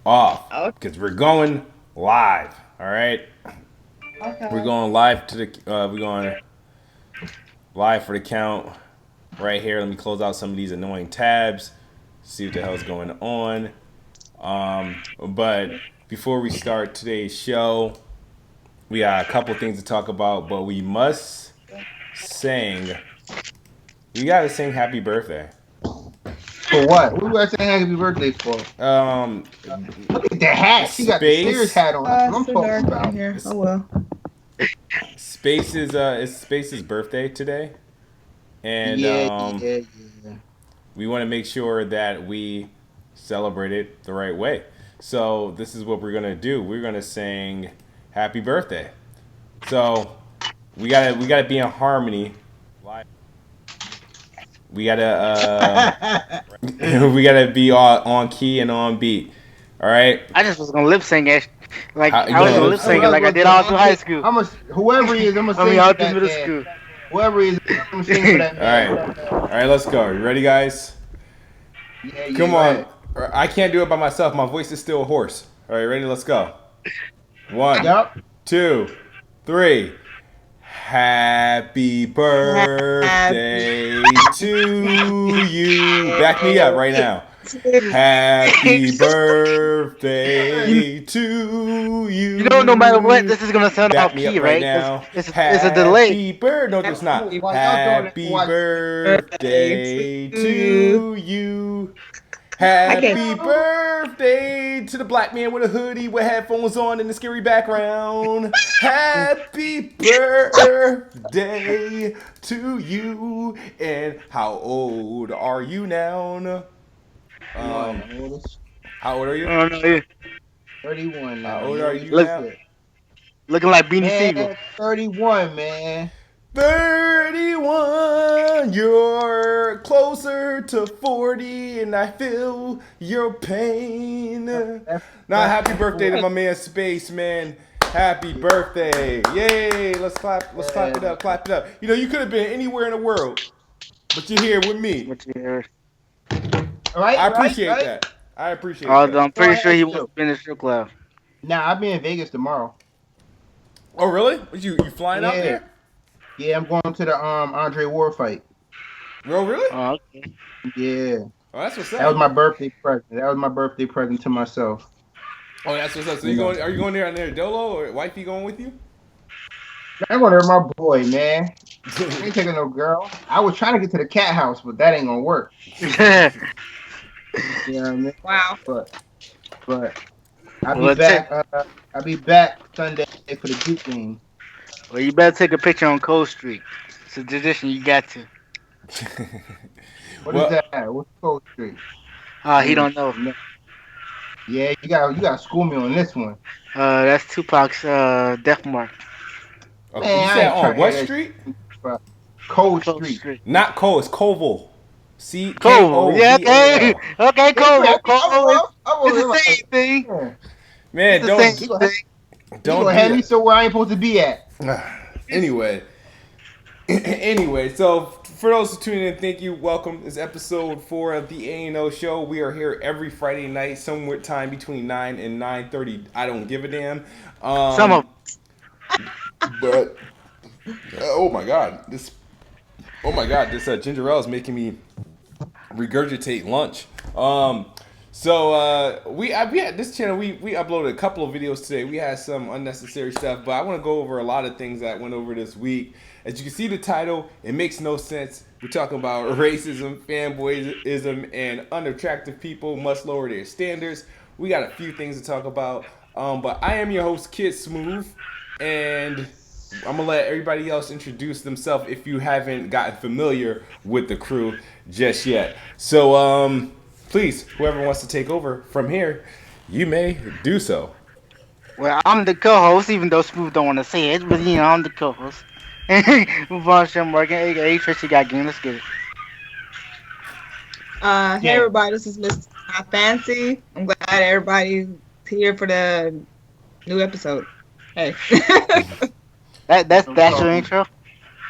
off Okay. because we're going live. All right, we're Okay. going live to the. We're going live for the count right here. Let me close out some of these annoying tabs. See what the hell's going on. But before we start today's show, we got a couple things to talk about. But we must sing. We gotta sing "Happy Birthday." For what? What was I saying happy birthday for? Um, Look at the hat. She got the Sears Space. hat on. That's what It's I'm so talking dark in about. here. Oh well. Space is it's Space's birthday today, and Yeah. we want to make sure that we celebrate it the right way. So this is what we're gonna do. We're gonna sing "Happy Birthday." So we gotta be in harmony. We gotta we gotta be on key and on beat. All right. I just was gonna lip sync it, like How, you I was gonna gonna lip lip That's sync sync what it I it? was like I gonna did do. all through high school. Whoever he is, I'm gonna I mean, sing all for through that middle man. school. Whoever he is, I'm gonna sing for that All man. right. All right. Let's go. You ready, guys? Yeah, Come go on. ahead. I can't do it by myself. My voice is still hoarse. All right. Ready? Let's go. One, Yup. 2, 3. Happy Happy birthday to you. Back me up right now. Happy you, birthday to you know, no matter what, you. this is gonna sound Back off me key, up right right? now. It's a delay. Happy birthday. No, it's not. While y'all doing it, Happy watch. birthday birthday to you. to you. I can't. Happy birthday to the black man with a hoodie with headphones on and the scary background. Happy birthday to you. And how old are you now? Um, how old are you? I don't know, 31 How now. old You are know you look, now? shit. looking like Beanie Siegel. Man, 31, man. 31, you're closer to 40, and I feel your pain. Now, happy birthday to my man Space, man. Happy birthday. Yay. Let's clap it up, clap it up. You know, you could have been anywhere in the world, but you're here with me. What you heard? I Right, right, appreciate right. that. I appreciate Although that. I'm So I pretty sure had he wants to. to be in the strip club. Nah, I'll be in Vegas tomorrow. Oh, really? You flying out Yeah. there? Yeah, I'm going to the Andre Ward fight. Oh, really? Oh, okay. Yeah. Oh, that's what's That was up. my birthday present. That was my birthday present to myself. Oh, that's what's up. So You know. are you going there on there Dolo or wifey going with you? I'm going to my boy, man. I ain't taking no girl. I was trying to get to the cat house, but that ain't gonna work. You know what I mean? Wow. But I'll be well, take, back. I'll be back Sunday for the Duke game. well, you better take a picture on Cold Street. It's a tradition you got to. What is Well, that? What's Cold Street? I He ain't don't know. no. Yeah, you got to school me on this one. That's Tupac's death mark. okay. You Man, I said ain't on trying to what hear street? that. Bro. Cold Cold Street. Street. Not Cole. It's Koval. C K Koval. O Yeah, V A okay. L. Okay, Yeah, Koval. Koval is I'm it's over the here same thing. like, It's Man, the same you thing. don't gonna do have me somewhere I ain't supposed to be at. that. Anyway, anyway. So for those who tune in, thank you. Welcome. It's episode 4 of the A&O show. We are here every Friday night, somewhere time between 9 and 9:30. I don't give a damn. Some of But oh my god, this ginger ale is making me regurgitate lunch. So we had this channel. We uploaded a couple of videos today. We had some unnecessary stuff, but I want to go over a lot of things that went over this week. As you can see, the title, it makes no sense. We're talking about racism, fanboyism, and unattractive people must lower their standards. We got a few things to talk about. But I am your host, KidSmoove, and I'm gonna let everybody else introduce themselves if you haven't gotten familiar with the crew just yet. So, please, whoever wants to take over from here, you may do so. well, I'm the co-host, even though Smooth don't want to say it, but I'm the co-host. Vonshell Morgan, aka Tracy got game. Let's get it. Hey Yeah. everybody, this is MsTechNotFancy. I'm glad everybody's here for the new episode. Hey. That's your intro.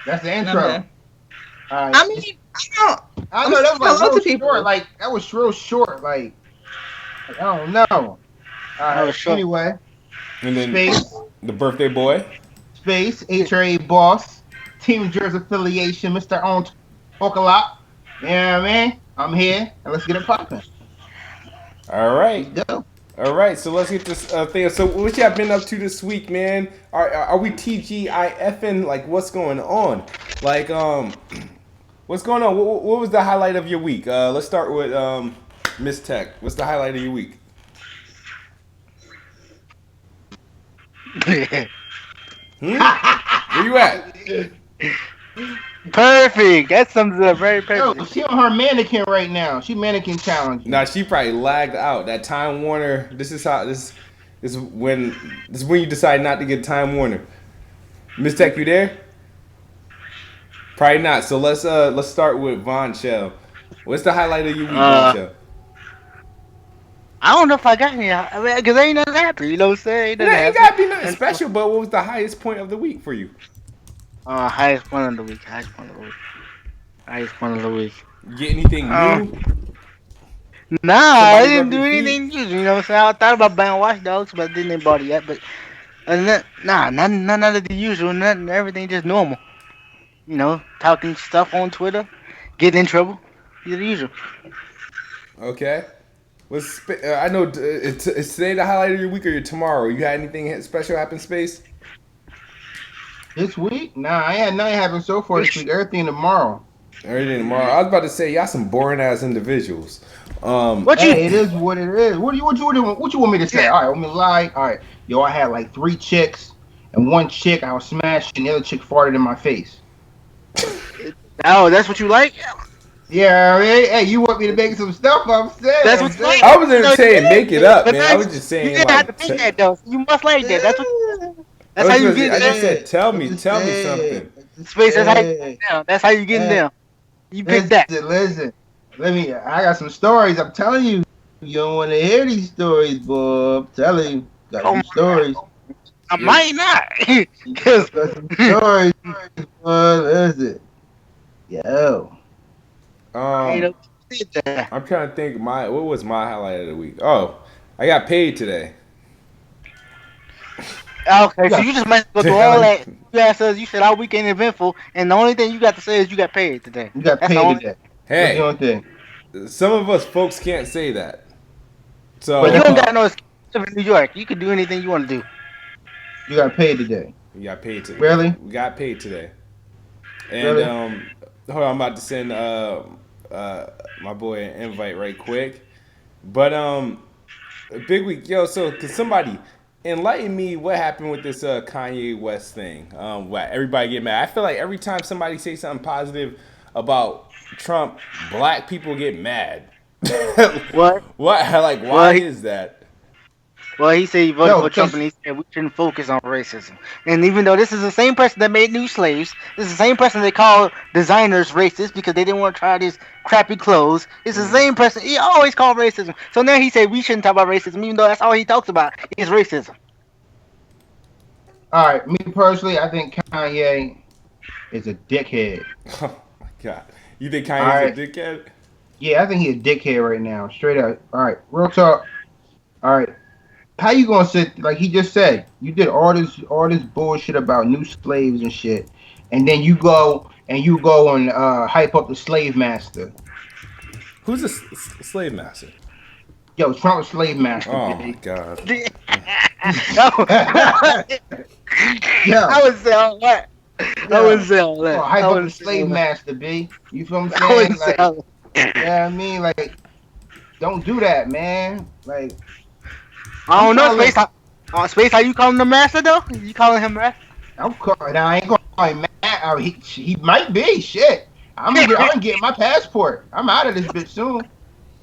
That's the No, intro. man. All right. I mean, I I'm know that was hello like real to people. short. Like that was real short. Like I don't know. All I was right. shocked. Anyway, And then space, the birthday boy. space, HRA boss, Team Jersey affiliation, Mr. On Talk a lot. Yeah, man. I'm here, and let's get it popping. All Let's right. go. All right, so let's get this thing. So, what y'all been up to this week, man? Are we TGIFing? Like, what's going on? Like, what's going on? What was the highlight of your week? Let's start with Miss Tech. What's the highlight of your week? Where you at? Perfect. That sums it up very Yo, perfectly. she on her mannequin right now. She mannequin challenging. Nah, she probably lagged out. That Time Warner. This is how this is when you decide not to get Time Warner. Miss Tech, you there? Probably not. So let's start with Vonshell. What's the highlight of your week, Uh, Vonshell? I don't know if I got any. I mean, because ain't nothing happened. You know what I'm saying? Ain't It nothing ain't happened. gotta be nothing And special, but what was the highest point of the week for you? highest point of the week. Highest point of the week. Highest point of the week. You get anything Um, new? nah, I Somebody didn't rub do your feet? anything. You know what I'm saying? I thought about buying Watch Dogs, but didn't bought it yet. But other than that, nah, none of the usual. Nothing. Everything just normal. You know, talking stuff on Twitter, getting in trouble. The usual. Okay. I know it's today the highlight of your week or your tomorrow. You had anything special happen, Space? This week? Nah, I ain't had nothing happen so far this week. Everything tomorrow. Everything tomorrow. I was about to say y'all some boring ass individuals. What you? Hey, it is what it is. What you want me to say? Yeah. All right, want me to lie? All right. Yo, I had like 3 chicks, and one chick I was smashing, the other chick farted in my face. Oh, that's what you like? Yeah, hey, you want me to make some stuff? I'm saying, That's I'm what you saying. like? I wasn't No, saying make it up, but man. I was that's, just you saying didn't have to like. pick that though. You must like that. That's what. I That's how was you gonna say, get I just down. said I'm just tell me saying. something. I'm just Space. That's how you saying. get down. That's how you getting Hey, down. You pick that. listen. I got some stories. I'm telling you. You don't want to hear these stories, boy. I'm telling you. Got Oh some my stories. God. I You, might not, Yo, cause got some stories, boy. Listen. Yo. I ain't um, up to that. I'm trying to think. What was my highlight of the week? Oh, I got paid today. Okay, You so got you just might go through all Ellie, that. You asked us. You said our weekend eventful, and the only thing you got to say is you got paid today. you got That's the paid only. today. What's the Hey, only thing? some of us folks can't say that. But So But you don't got no excuse to live in New York. You can do anything you want to do. you got paid today. we got paid today. Really? We got paid today. And Really? hold on, I'm about to send my boy an invite right quick. But big week, yo. So could somebody enlighten me what happened with this Kanye West thing? What everybody get mad? I feel like every time somebody say something positive about Trump, black people get mad. What? What? Like, Well, why is that? he said he voted Yo, for Trump, and because he said we shouldn't focus on racism. And even though this is the same person that made new slaves, this is the same person they call designers racist because they didn't want to try these crappy clothes. It's the same person he always called racism. So now he said we shouldn't talk about racism, even though that's all he talks about is racism. all right, me personally, I think Kanye is a dickhead. Oh my god, you think All Kanye's a right. dickhead? Yeah, I think he's a dickhead right now. Straight up. All right, real talk. All right. How you gonna sit like he just said? You did all this bullshit about new slaves and shit, and then you go and hype up the slave master. Who's a slave master? Yo, Trump slave master, Oh my B. god. Yo, I would say all that. I yo, would say all that. hype I up the would say all slave that. master, B. You feel what I'm I would saying? say Like, all that. yeah, I mean, like, don't do that, man. Like, I I'm don't know, trying to Space. let. Space, how you calling the master though? You calling him master? I'm calling. I ain't gonna call him mad. He might be. Shit. I'm getting my passport. I'm out of this bitch soon.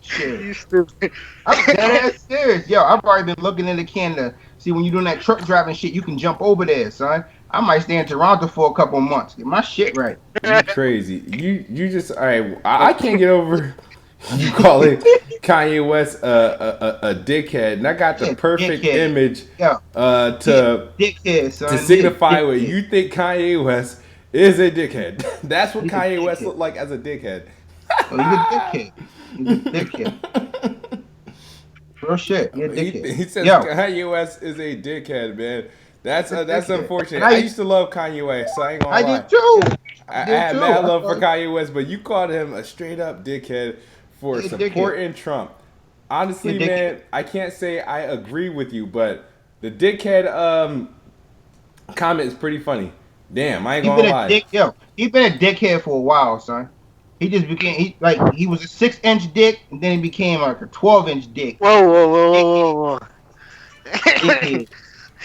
Shit. You stupid. I'm dead serious. Yo, I've already been looking into Canada. See, when you're doing that truck driving shit, you can jump over there, son. I might stay in Toronto for a couple months. Get my shit right. You crazy. You just all right. I can't get over you calling Kanye West a dickhead, and I got the Yeah, perfect dickhead. image Yo, he a to dickhead, son. He a signify what dickhead. you think Kanye West is a dickhead. That's what He's a Kanye West dickhead. looked like as a dickhead. Oh, he's a dickhead. He's a dickhead. Real shit. You're a He dickhead. says Yo, Kanye West is a dickhead, man. That's a that's dickhead. unfortunate. And I used to love Kanye West, so I ain't gonna I lie. did too. I I did had too. mad I love for thought Kanye West, but you called him a straight up dickhead for he a dickhead. supporting Trump. Honestly, He a dickhead. man, I can't say I agree with you, but the dickhead comment is pretty funty. Damn, I ain't He gonna been a lie. dick. Yo, he been a dickhead for a while, son. He just became he was a 6-inch dick, and then he became like a 12-inch dick. Whoa, whoa, Dickhead, whoa, whoa, dickhead.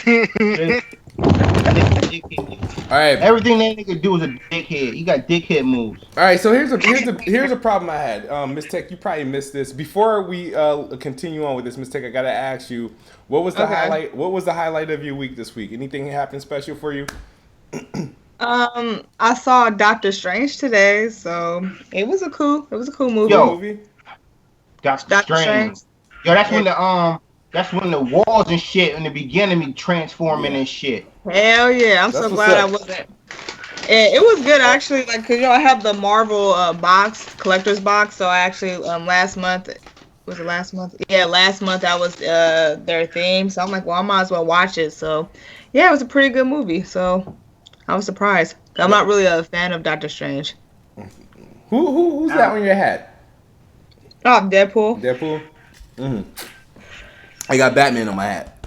whoa. That nigga dickhead. All right, Everything that nigga do is a dickhead. He got dickhead moves. all right. So here's a problem I had. Miss Tech, you probably missed this. Before we continue on with this, Miss Tech, I gotta ask you, what was the Okay. highlight? What was the highlight of your week this week? Anything happen special for you? I saw Doctor Strange today, so it was a cool movie. Cool Yo, movie. Doctor Doctor Strange. Strange. Yo, that's Yeah. when the walls and shit in the beginning be transforming Yeah. and shit. Hell yeah! I'm That's so what's glad I up. wasn't. It was good actually, like, cause I have the Marvel box, collector's box. So I actually last month, was it last month? Yeah, last month that was their theme. So I'm like, well, I might as well watch it. So yeah, it was a pretty good movie. So I was surprised. I'm not really a fan of Doctor Strange. Who's that on your hat? Oh, Deadpool. Deadpool. I got Batman on my hat.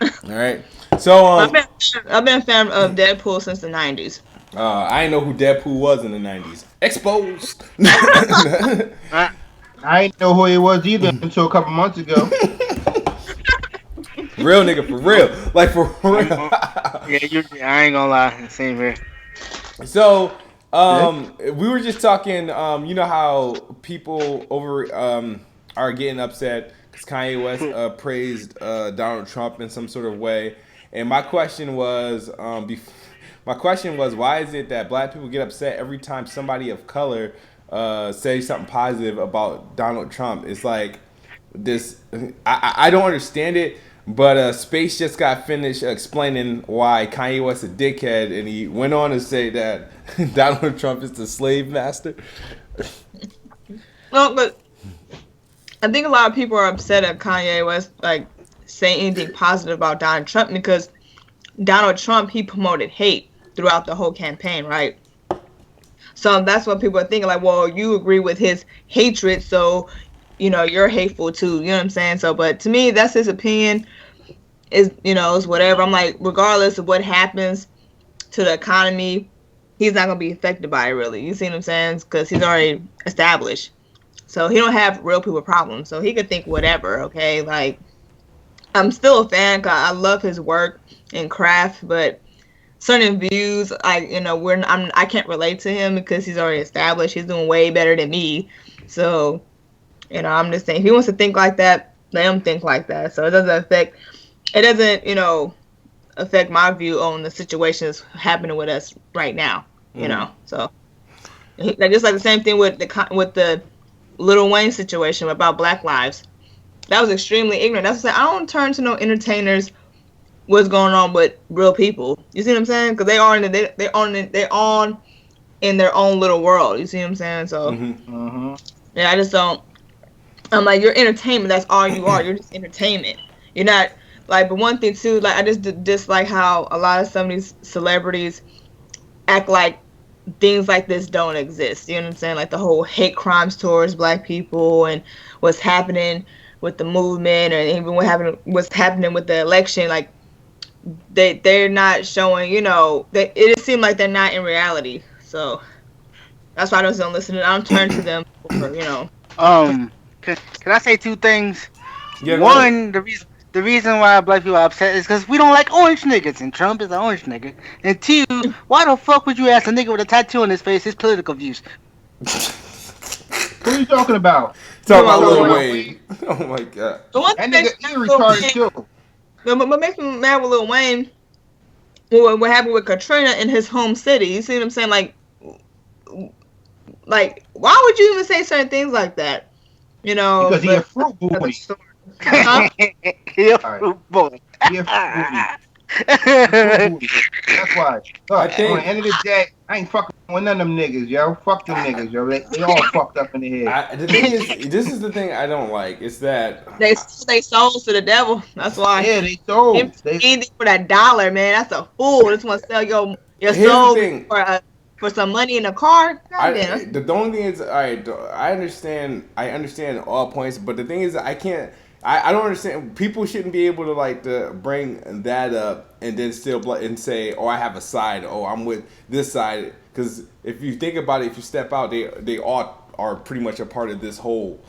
All right. So I've been a fan of Deadpool since the '90s. I didn't know who Deadpool was in the '90s. Exposed. I ain't know who he was either until a couple months ago. Real nigga for real, like for real. Yeah, I ain't gonna lie. Same here. So, we were just talking. You know how people are getting upset because Kanye West praised Donald Trump in some sort of way, and my question was, why is it that black people get upset every time somebody of color says something positive about Donald Trump? It's like this. I don't understand it. But Space just got finished explaining why Kanye West a dickhead, and he went on to say that Donald Trump is the slave master. No, but I think a lot of people are upset at Kanye West, like, saying anything positive about Donald Trump, because Donald Trump, he promoted hate throughout the whole campaign, right? So that's what people are thinking, like, well, you agree with his hatred, so, you know, you're hateful too. You know what I'm saying? So, but to me, that's his opinion. Is, you know, it's whatever. I'm like, regardless of what happens to the economy, he's not gonna be affected by it, really. You see what I'm saying? Because he's already established. So he don't have real people problems. So he could think whatever. Okay, like, I'm still a fan. 'Cause I love his work and craft, but certain views, I can't relate to him because he's already established. He's doing way better than me. So, you know, I'm just saying, if he wants to think like that, let him think like that. So it doesn't affect my view on the situations happening with us right now. You know, so just like the same thing with the Lil Wayne situation about Black Lives. That was extremely ignorant. That's what I'm saying. I don't turn to no entertainers what's going on with real people. You see what I'm saying? Because they're on in their own little world. You see what I'm saying? So yeah, I just don't. I'm like, you're entertainment. That's all you are. You're just entertainment. You're not, like. But one thing too, like, I just dislike how a lot of some of these celebrities act like things like this don't exist. You know what I'm saying? Like the whole hate crimes towards black people and what's happening with the movement, or even what's happening with the election. Like, they're not showing. You know, it just seems like they're not in reality. So that's why I don't listen to them. I don't turn to them for, you know. Can I say two things? Yeah, One, the reason why black people are upset is because we don't like orange niggas, and Trump is an orange nigga. And two, why the fuck would you ask a nigga with a tattoo on his face his political views? Who are you talking about? Talk about Lil Wayne. Oh my god. The one That thing nigga, he retarded too. What makes me mad with Lil Wayne, what happened with Katrina in his home city. You see what I'm saying? Like, why would you even say certain things like that? You know, Because he a fruit booty. Huh? He a Alright. fruit boy. He a fruit booty. Too bougie. That's why. I Look, on the think end of the day, I ain't fucking with none of them niggas, yo. Fuck them niggas, yo. They all fucked up in the head. the thing is, this is the thing I don't like. It's that They souls to the devil. That's why. Yeah, they sold. Anything for that dollar, man. That's a fool. Just want to sell your here's the soul thing. for some money in a car. Goddamn. The only thing is, all right, I understand all points, but the thing is, I can't. I don't understand. People shouldn't be able to like to bring that up and then still and say, "Oh, I have a side. Oh, I'm with this side." Because if you think about it, if you step out, they all are pretty much a part of this whole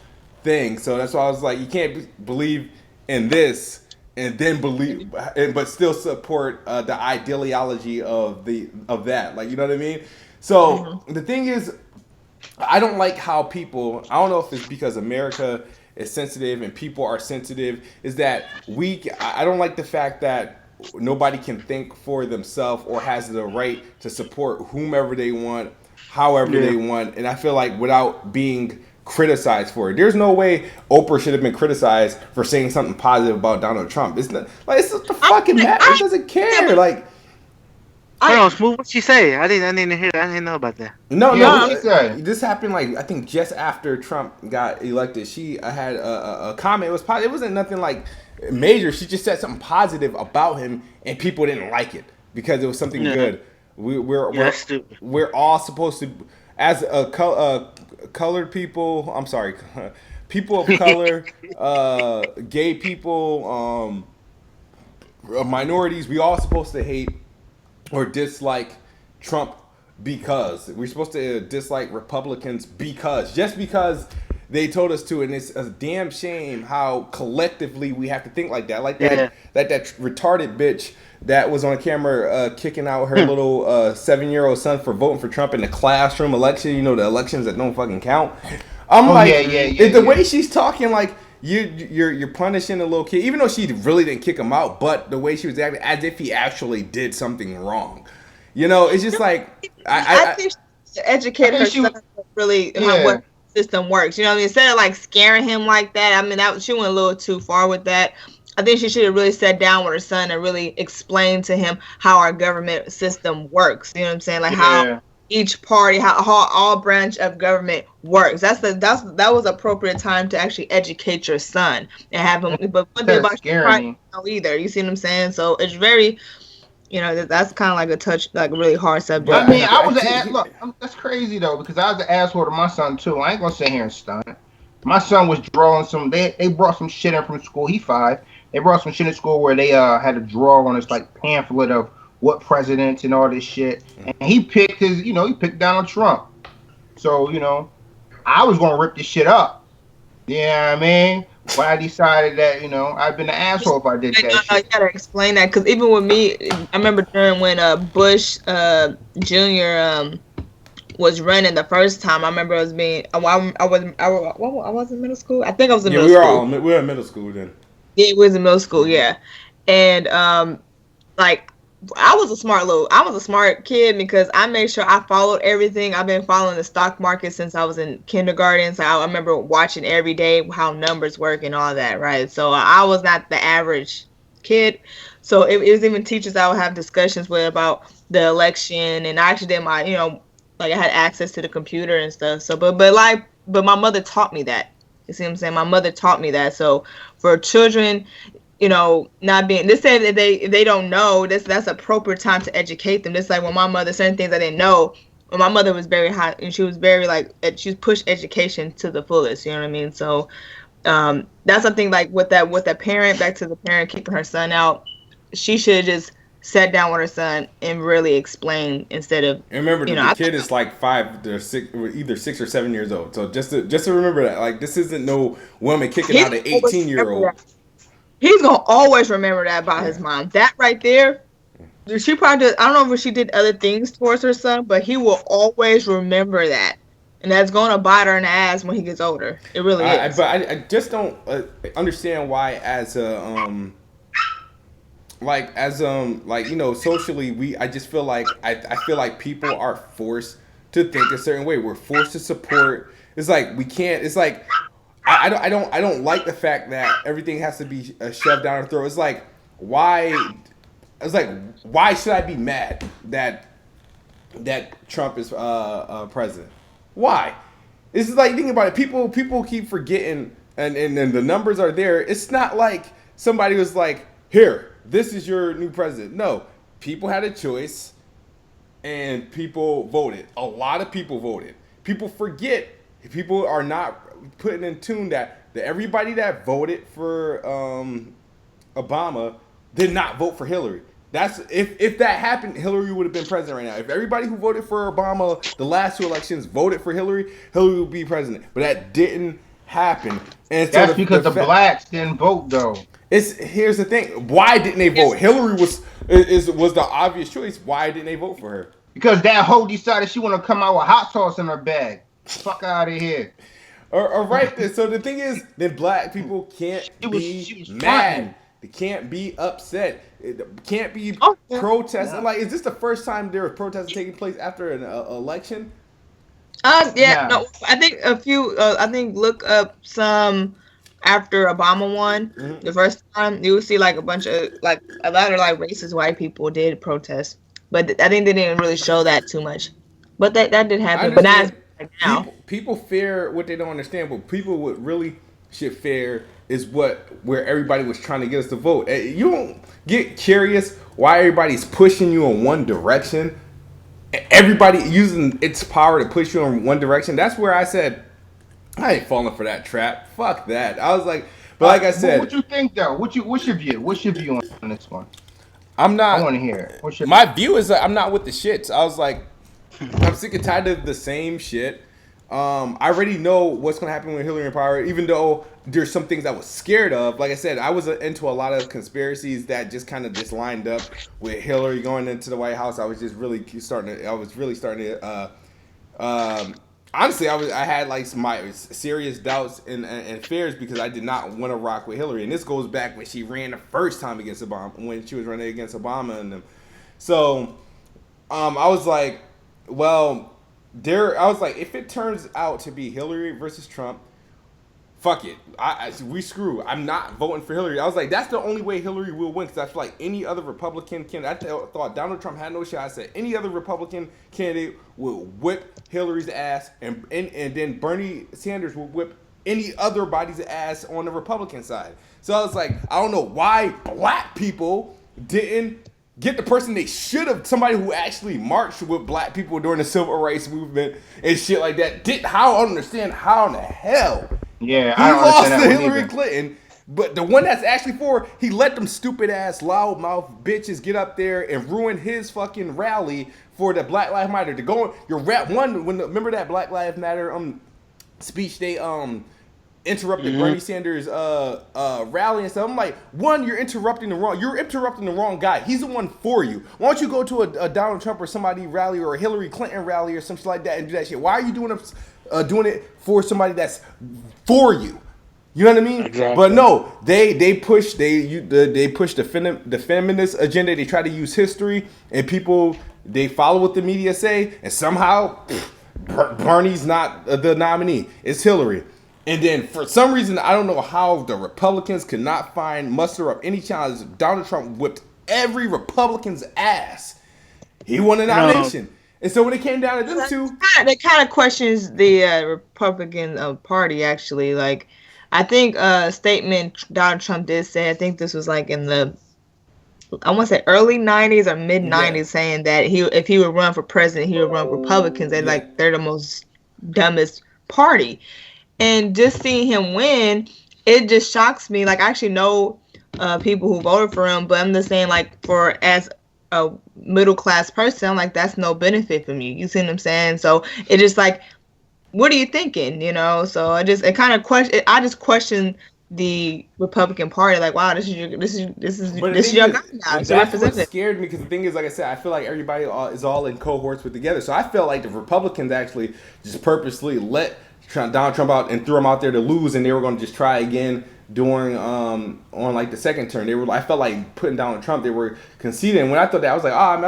thing. So that's why I was like, you can't believe in this and then believe, but still support the ideology of that. Like, you know what I mean? So the thing is, I don't like how people. I don't know if it's because America is sensitive and people are sensitive. Is that I don't like the fact that nobody can think for themselves or has the right to support whomever they want, however they want, and I feel like without being criticized for it. There's no way Oprah should have been criticized for saying something positive about Donald Trump. It's not like it's just the fucking matter. It doesn't care. Like. Hold on, Smooth. What'd she say? I didn't hear that. I didn't know about that. What she said? This happened like I think just after Trump got elected. She had a comment. It was positive. It wasn't nothing like major. She just said something positive about him, and people didn't like it because it was something good. We're all supposed to, as colored people. I'm sorry, people of color, gay people, minorities. We all supposed to hate or dislike Trump because we're supposed to dislike Republicans just because they told us to, and it's a damn shame how collectively we have to think like that. Like that retarded bitch that was on camera kicking out her little 7-year-old son for voting for Trump in the classroom election. You know, the elections that don't fucking count. I'm the way she's talking, like you're punishing a little kid, even though she really didn't kick him out, but the way she was acting as if he actually did something wrong. You know, it's just like I think she should educate her son really how what system works. You know what I mean? Instead of like scaring him like that, I mean she went a little too far with that. I think she should have really sat down with her son and really explained to him how our government system works. You know what I'm saying? Like how each party, how all branch of government works. That was appropriate time to actually educate your son and have him. But one thing about you know either. You see what I'm saying? So it's very, you know, that's kind of like a touch, like a really hard subject. I mean, I was an ass. Look, that's crazy though, because I was an asshole to my son too. I ain't gonna sit here and stunt. My son was drawing some. They brought some shit in from school. He 5. They brought some shit in school where they had to draw on this like pamphlet of what presidents and all this shit, and he picked he picked Donald Trump. So I was gonna rip this shit up. Yeah, I mean, but I decided that I've been an asshole if I did that. I gotta explain that because even with me, I remember during when Bush Jr. Was running the first time. I remember it was being. I was in middle school. I think I was in middle school. We were in middle school then. Yeah, it was in middle school. Yeah, and like. I was a smart kid because I made sure I followed everything. I've been following the stock market since I was in kindergarten. So I remember watching every day how numbers work and all that, right? So I was not the average kid. So it was even teachers I would have discussions with about the election, and I actually did my, like I had access to the computer and stuff. So, but my mother taught me that. You see what I'm saying? My mother taught me that. So for children, not being this say that they don't know that's appropriate time to educate them. Just like when my mother, certain things I didn't know. When my mother was very high and she was very she pushed education to the fullest. You know what I mean? So that's something like with that parent, back to the parent keeping her son out. She should have just sat down with her son and really explain instead of. And remember, the kid is like 5 to 6, either 6 or 7 years old. So just to remember that, like this isn't no woman kicking out an 18-year-old. He's gonna always remember that about his mom. That right there, she probably I don't know if she did other things towards her son, but he will always remember that, and that's gonna bite her in the ass when he gets older. It really is. But I just don't understand why, as socially, I just feel like I feel like people are forced to think a certain way. We're forced to support. It's like we can't. It's like. I don't like the fact that everything has to be shoved down our throat. It's like, why I was like, why should I be mad that Trump is president? Why? It's like, think about it. People keep forgetting, and the numbers are there. It's not like somebody was like, here, this is your new president. No, people had a choice, and people voted. A lot of people voted. People forget. People are not putting in tune that everybody that voted for Obama did not vote for Hillary. That's if that happened, Hillary would have been president right now. If everybody who voted for Obama the last 2 elections voted for Hillary, Hillary would be president. But that didn't happen. And so That's because the blacks didn't vote though. Here's the thing. Why didn't they vote? Hillary was the obvious choice. Why didn't they vote for her? Because that hoe decided she want to come out with hot sauce in her bag. Fuck out of here. All right. So the thing is, then black people can't be mad. They can't be upset. Can't be protesting. Like, is this the first time there was protests taking place after an election? No. I think a few. I think look up some after Obama won the first time. You would see like a bunch of like a lot of like racist white people did protest, but I think they didn't really show that too much. But that did happen. But not right now. People fear what they don't understand. But people would really should fear is where everybody was trying to get us to vote. You don't get curious why everybody's pushing you in one direction. Everybody using its power to push you in one direction. That's where I said, I ain't falling for that trap. Fuck that. I was like, but like I said, what you think though? What's your view? What's your view on this one? I'm not. I want to hear it. My view is that I'm not with the shits. I was like, I'm sick and tired of the same shit. I already know what's gonna happen with Hillary in power, even though there's some things I was scared of. Like I said, I was into a lot of conspiracies that just kind of just lined up with Hillary going into the White House. I was really starting to. Honestly, I had like my serious doubts and fears because I did not want to rock with Hillary, and this goes back when she ran the first time against Obama, when she was running against Obama and them. So, I was like, well. I was like, if it turns out to be Hillary versus Trump, fuck it. We screw. I'm not voting for Hillary. I was like, that's the only way Hillary will win, because I feel like any other Republican candidate, I thought Donald Trump had no shot. I said any other Republican candidate will whip Hillary's ass, and then Bernie Sanders will whip any other body's ass on the Republican side. So I was like, I don't know why black people didn't get the person they should have, somebody who actually marched with black people during the civil rights movement and shit like that. I don't understand how in the hell he lost to Hillary Clinton. But the one that's actually for, he let them stupid ass loudmouth bitches get up there and ruin his fucking rally for the Black Lives Matter. To go remember that Black Lives Matter speech they interrupted Bernie Sanders rally and stuff. I'm like, you're interrupting the wrong guy. He's the one for you. Why don't you go to a Donald Trump or somebody rally or a Hillary Clinton rally or something like that and do that shit? Why are you doing it for somebody that's for you? You know what I mean? Exactly. But no, they push the feminist agenda. They try to use history, and people, they follow what the media say, and somehow Bernie's not the nominee. It's Hillary. And then for some reason, I don't know how the Republicans could not muster up any challenge. Donald Trump whipped every Republican's ass. He won a nomination. And so when it came down to them two, that kind of questions the Republican Party, actually. Like, I think a statement Donald Trump did say, I think this was like in the, I want to say early 90s or mid 90s, saying that if he would run for president, he would run Republicans. And like, they're the most dumbest party. And just seeing him win, it just shocks me. Like, I actually know people who voted for him, but I'm just saying, like, as a middle class person, I'm like, that's no benefit for me. You see what I'm saying? So it just like, what are you thinking? You know? So I just question the Republican Party. Like, wow, this is your guy now. That's what scared me, because the thing is, like I said, I feel like everybody is all in cohorts with together. So I felt like the Republicans actually just purposely let Donald Trump out and threw him out there to lose, and they were going to just try again during on like the second term. I felt like putting Donald Trump, they were conceding. And when I thought that, I was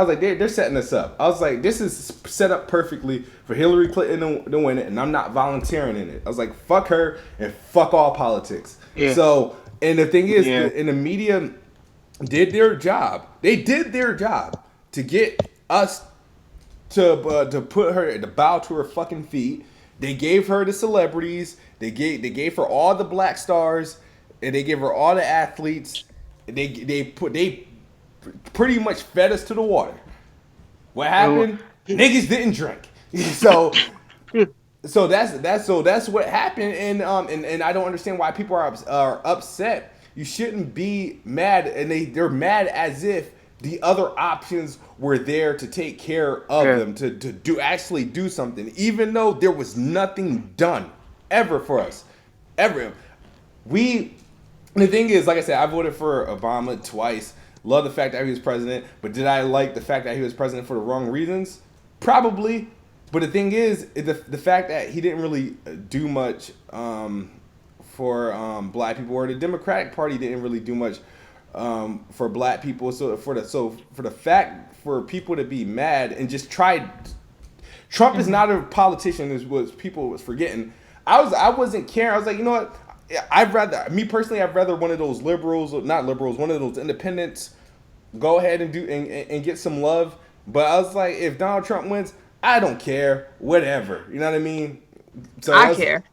like, they're setting this up. I was like, this is set up perfectly for Hillary Clinton to win it, and I'm not volunteering in it. I was like, fuck her and fuck all politics. Yeah. So, and the thing is, in the media, did their job. They did their job to get us to put her to bow to her fucking feet. They gave her the celebrities. They gave her all the black stars, and they gave her all the athletes. They pretty much fed us to the water. What happened? Niggas didn't drink. So that's what happened, and I don't understand why people are upset. You shouldn't be mad, and they're mad as if the other options were there to take care of them, to do something, even though there was nothing done ever for us, ever. The thing is, like I said, I voted for Obama twice. Love the fact that he was president, but did I like the fact that he was president for the wrong reasons? Probably. But the thing is, the fact that he didn't really do much for black people, or the Democratic Party didn't really do much for black people. So for the fact for people to be mad and just try, Trump is not a politician, is what people was forgetting. I wasn't caring. I was like, you know what? I'd rather one of those liberals, or not liberals, one of those independents, go ahead and and get some love. But I was like, if Donald Trump wins, I don't care, whatever. You know what I mean? So I care.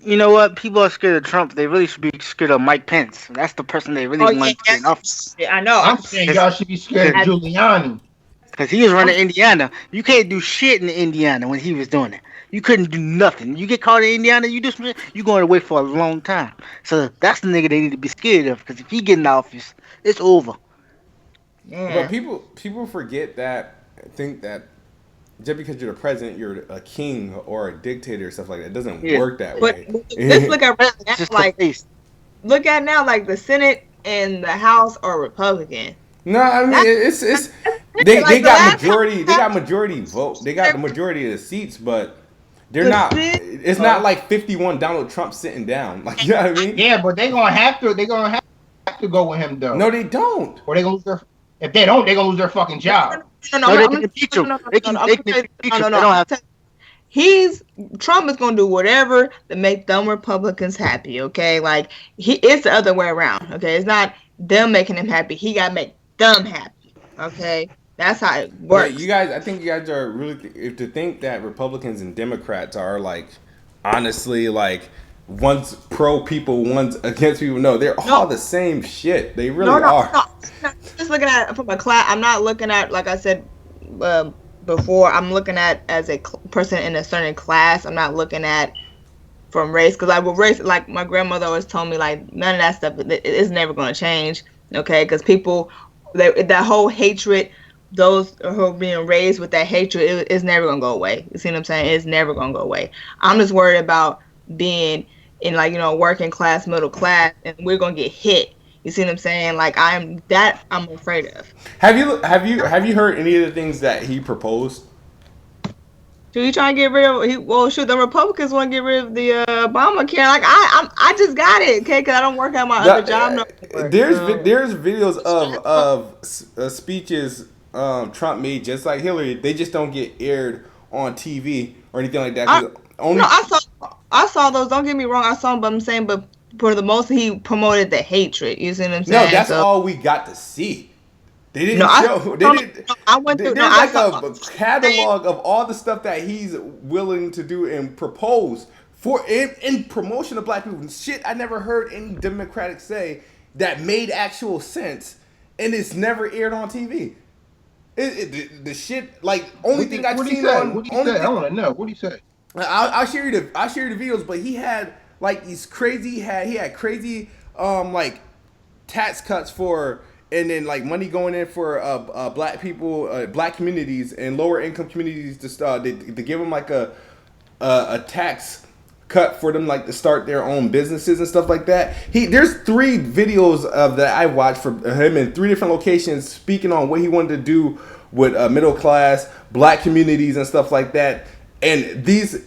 You know what? People are scared of Trump. They really should be scared of Mike Pence. That's the person they really want to get in office. Yeah, I know. I'm saying y'all should be scared of Giuliani. Because he was running Indiana. You can't do shit in Indiana when he was doing it. You couldn't do nothing. You get caught in Indiana, you do some shit, you're going to wait for a long time. So that's the nigga they need to be scared of. Because if he get in office, it's over. Yeah. But people think that just because you're the president, you're a king or a dictator or stuff like that. It doesn't work that way. But let's look at right now, Just look at now, like the Senate and the House are Republican. No, I mean it's they got majority vote. They got the majority of the seats, but they're not. It's not like 51 Donald Trump sitting down. Like, you know what I mean? Yeah, but they're gonna have to go with him though. No, they don't. Or they gonna lose their. If they don't, they're gonna lose their fucking job. Trump is gonna do whatever to make them Republicans happy. Okay, like it's the other way around. Okay, it's not them making him happy. He gotta make them happy. Okay, that's how it works. But I think you guys are really to think that Republicans and Democrats are like honestly like one's pro people, one's against people. No, they're all the same shit. They really are. No. Just looking at it from a class. I'm not looking at, like I said before, I'm looking at as a person in a certain class. I'm not looking at from race, because like with race, like my grandmother always told me, like none of that stuff is never going to change. Okay, because people, that whole hatred, those who are being raised with that hatred, it's never going to go away. You see what I'm saying? It's never going to go away. I'm just worried about being in, like, you know, working class, middle class, and we're gonna get hit. You see what I'm saying? Like I'm afraid of. Have you heard any of the things that he proposed? So you trying to get rid of? The Republicans want to get rid of the Obamacare. Like I just got it, okay? Because I don't work at my other job no more. There's videos of speeches Trump made just like Hillary. They just don't get aired on TV or anything like that. I saw those. Don't get me wrong. I saw them, but I'm saying, but for the most, he promoted the hatred. You see what I'm saying? No, that's all we got to see. They didn't show. I went through. There's a catalog of all the stuff that he's willing to do and propose for in promotion of black people. Shit, I never heard any Democratic say that made actual sense, and it's never aired on TV. The shit, like only thing I've seen on. What did he say? I want to know. What did he say? I'll share you the videos, but he had like these crazy he had crazy like tax cuts for, and then like money going in for black people, black communities and lower income communities to give them like a tax cut for them, like to start their own businesses and stuff like that. There's 3 videos of that I watched from him in 3 different locations speaking on what he wanted to do with middle class black communities and stuff like that. And these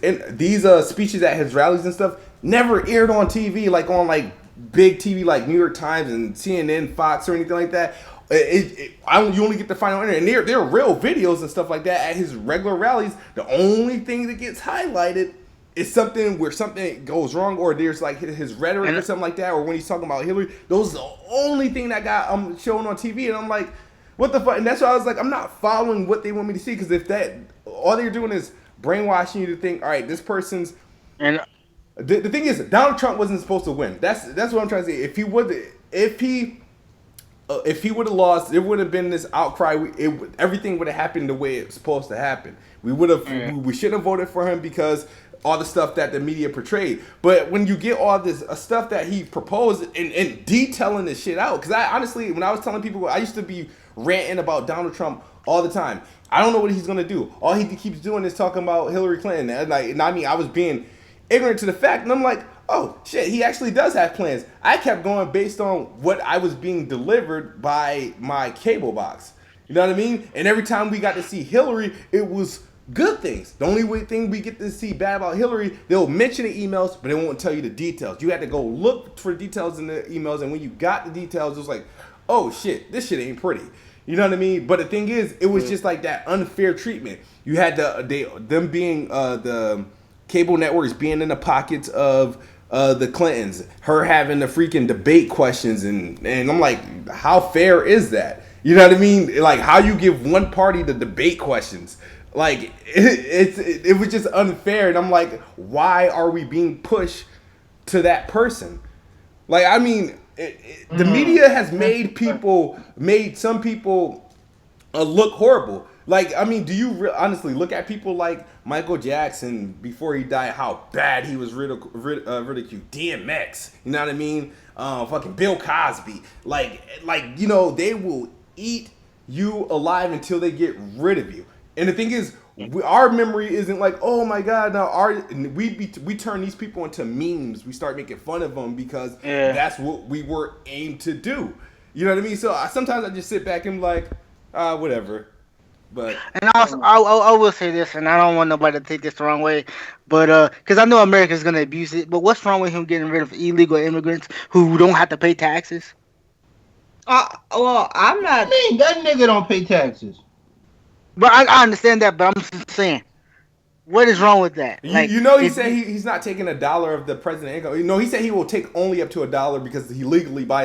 speeches at his rallies and stuff never aired on TV, like on like big TV like New York Times and CNN, Fox, or anything like that. You only get to find on internet. And they're real videos and stuff like that at his regular rallies. The only thing that gets highlighted it's something where something goes wrong, or there's like his rhetoric or something like that, or when he's talking about Hillary, those are the only thing that got shown on TV, and I'm like, what the fuck? And that's why I was like, I'm not following what they want me to see, because if that all they're doing is brainwashing you to think, all right, this person's. And the thing is, Donald Trump wasn't supposed to win. That's what I'm trying to say. If he would have lost, there would have been this outcry. Everything would have happened the way it's supposed to happen. We shouldn't have voted for him because all the stuff that the media portrayed. But when you get all this stuff that he proposed and detailing this shit out, because I honestly, when I was telling people, I used to be ranting about Donald Trump all the time. I don't know what he's gonna do. All he keeps doing is talking about Hillary Clinton. And I was being ignorant to the fact, and I'm like, oh shit, he actually does have plans. I kept going based on what I was being delivered by my cable box. You know what I mean? And every time we got to see Hillary, it was good things. The only thing we get to see bad about Hillary, they'll mention the emails, but they won't tell you the details. You had to go look for details in the emails, and when you got the details, it was like, oh shit, this shit ain't pretty. You know what I mean? But the thing is, it was just like that unfair treatment. You had them being the cable networks being in the pockets of the Clintons, her having the freaking debate questions, and I'm like, how fair is that? You know what I mean? Like, how you give one party the debate questions? Like, it was just unfair, and I'm like, why are we being pushed to that person? Like, I mean, the media has made some people look horrible. Like, I mean, do you honestly look at people like Michael Jackson before he died, how bad he was ridiculed? DMX, you know what I mean? Fucking Bill Cosby. Like, you know, they will eat you alive until they get rid of you. And the thing is, our memory isn't like, oh my god, now we turn these people into memes. We start making fun of them because that's what we were aimed to do. You know what I mean? So sometimes I just sit back and like, whatever. But and also, I will say this, and I don't want nobody to take this the wrong way, but because I know America's gonna abuse it. But what's wrong with him getting rid of illegal immigrants who don't have to pay taxes? Well, I'm not. I mean, that nigga don't pay taxes. But I understand that, but I'm just saying, what is wrong with that? Like, you know, he said he's not taking $1 of the president's income. You know, he said he will take only up to $1 because he legally, by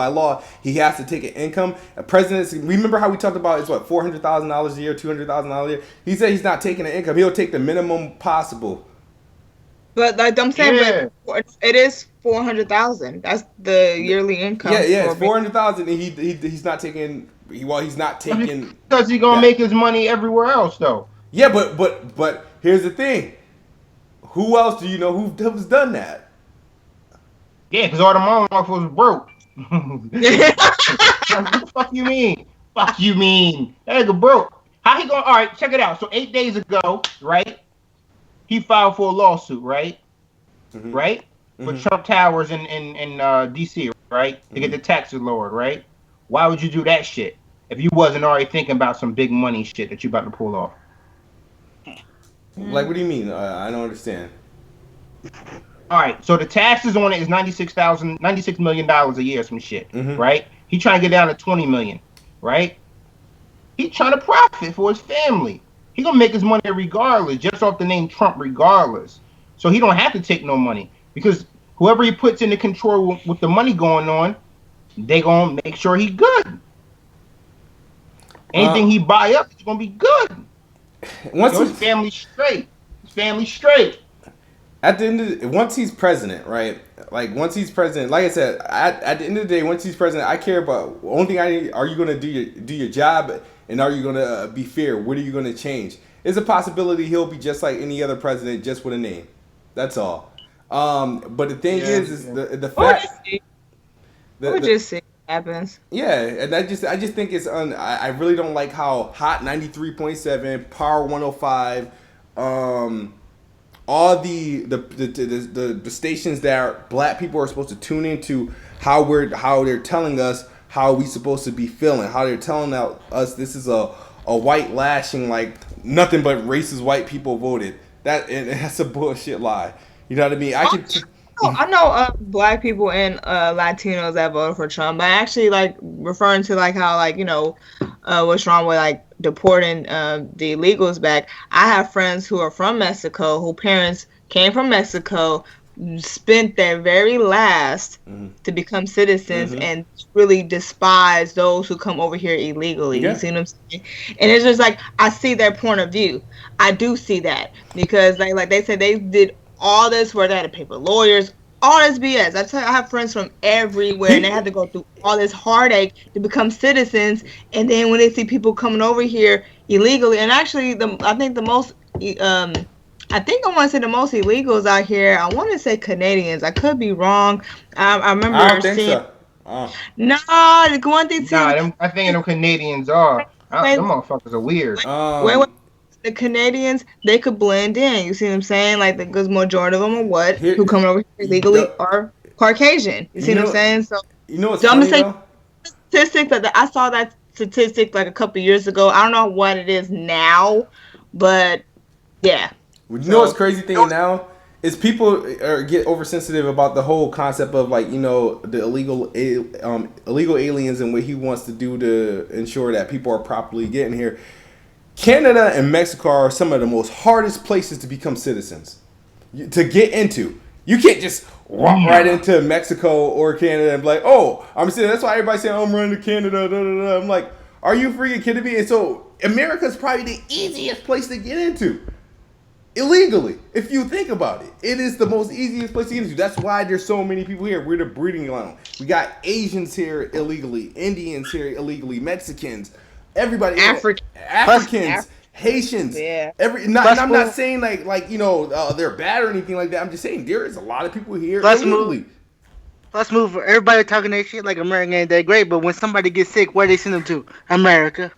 law, he has to take an income. A president, remember how we talked about it's what, $400,000 a year, $200,000 a year. He said he's not taking an income. He'll take the minimum possible. But like I'm saying, but it is $400,000. That's the yearly income. Yeah, it's $400,000, and he's not taking. He's not taking because he's gonna make his money everywhere else, though. Yeah, but here's the thing. Who else do you know who's done that? Yeah, because all the motherfuckers was broke. What the fuck you mean? Fuck you mean? That nigga broke. How he going? All right, check it out. So 8 days ago, right? He filed for a lawsuit, right? Mm-hmm. Right? Mm-hmm. For Trump Towers in DC, right? To get the taxes lowered, right? Why would you do that shit if you wasn't already thinking about some big money shit that you about to pull off? Like, what do you mean? I don't understand. All right, so the taxes on it is $96 million a year, some shit, right? He trying to get down to 20 million, right? He trying to profit for his family. He gonna make his money regardless, just off the name Trump, regardless. So he don't have to take no money because whoever he puts into control with the money going on, they gonna make sure he good. Anything he buy up, it's gonna be good. His family straight. His family straight. At the end once he's president, right? Like once he's president, like I said, at the end of the day, once he's president, I care about only thing I need. Are you gonna do your job, and are you gonna be fair? What are you gonna change? It's a possibility he'll be just like any other president, just with a name. That's all. But the thing is the fact. We'll just see what happens. Yeah, and I just think it's I really don't like how Hot 93.7, Power 105, all the stations that black people are supposed to tune into, how they're telling us how we supposed to be feeling, how they're telling us this is a white lashing, like nothing but racist white people voted. That's a bullshit lie. You know what I mean? I know black people and Latinos that voted for Trump. But I actually like referring to like how like, you know, what's wrong with like deporting the illegals back. I have friends who are from Mexico, who parents came from Mexico, spent their very last to become citizens, and really despise those who come over here illegally. Yeah. You see what I'm saying? And it's just like, I see their point of view. I do see that, because like they said, they did all this where they had to pay for lawyers, all this BS. I have friends from everywhere, and they had to go through all this heartache to become citizens. And then when they see people coming over here illegally, and actually, I think I want to say the most illegals out here, I want to say Canadians. I could be wrong. I remember I don't think seeing. so. No, the one thing too. I think them Canadians are. Wait, Them motherfuckers are weird. wait. The Canadians, they could blend in. You see what I'm saying? Like, the good majority of them are what? Who come over here illegally are Caucasian. You see what I'm saying? So, you know what's funny though? Statistics, I saw that statistic like a couple years ago. I don't know what it is now, but yeah. You know what's crazy thing now is people get oversensitive about the whole concept of, like, you know, the illegal aliens and what he wants to do to ensure that people are properly getting here. Canada and Mexico are some of the most hardest places to become citizens, to get into. You can't just walk right into Mexico or Canada and be like, oh, I'm saying that's why everybody's saying, oh, I'm running to Canada. Da, da, da. I'm like, are you freaking kidding me? And so America's probably the easiest place to get into. Illegally, if you think about it, it is the most easiest place to get into. That's why there's so many people here. We're the breeding ground. We got Asians here illegally, Indians here illegally, Mexicans, everybody, Africans, Haitians. Yeah. And I'm not saying like you know they're bad or anything like that. I'm just saying there is a lot of people here illegally. Let's move. Everybody talking that shit like America ain't that great, but when somebody gets sick, where they send them to? America.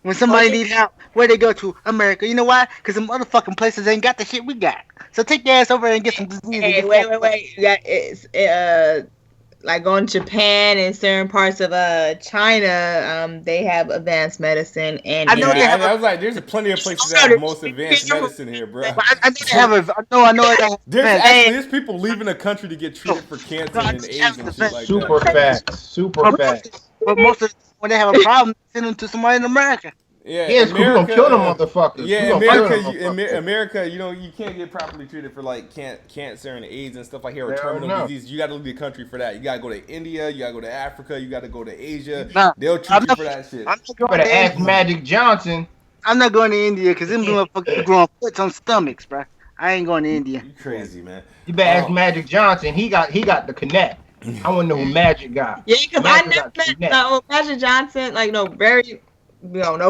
When somebody needs help, where they go to? America. You know why? Because the motherfucking places ain't got the shit we got. So take your ass over there and get some disease. Hey, wait. You got like going to Japan and certain parts of China, they have advanced medicine. And I was like, there's plenty of places that have most advanced medicine here, bro. I know. There's people leaving the country to get treated for cancer and AIDS and shit like that. Super facts. But most of when they have a problem, send them to somebody in America. Yeah, yes, we gonna kill them motherfuckers. Yeah, America, you know, you can't get properly treated for like cancer and AIDS and stuff like here or terminal disease. You got to leave the country for that. You got to go to India. You got to go to Africa. You got to go to Asia. They'll treat you for that shit. You better ask Magic Johnson. I'm not going to India because them motherfuckers growing foots on stomachs, bro. I ain't going to India. You crazy, man. You better ask Magic Johnson. He got the connect. I want to know who Magic got. Yeah, because I never met Magic Johnson. Like, no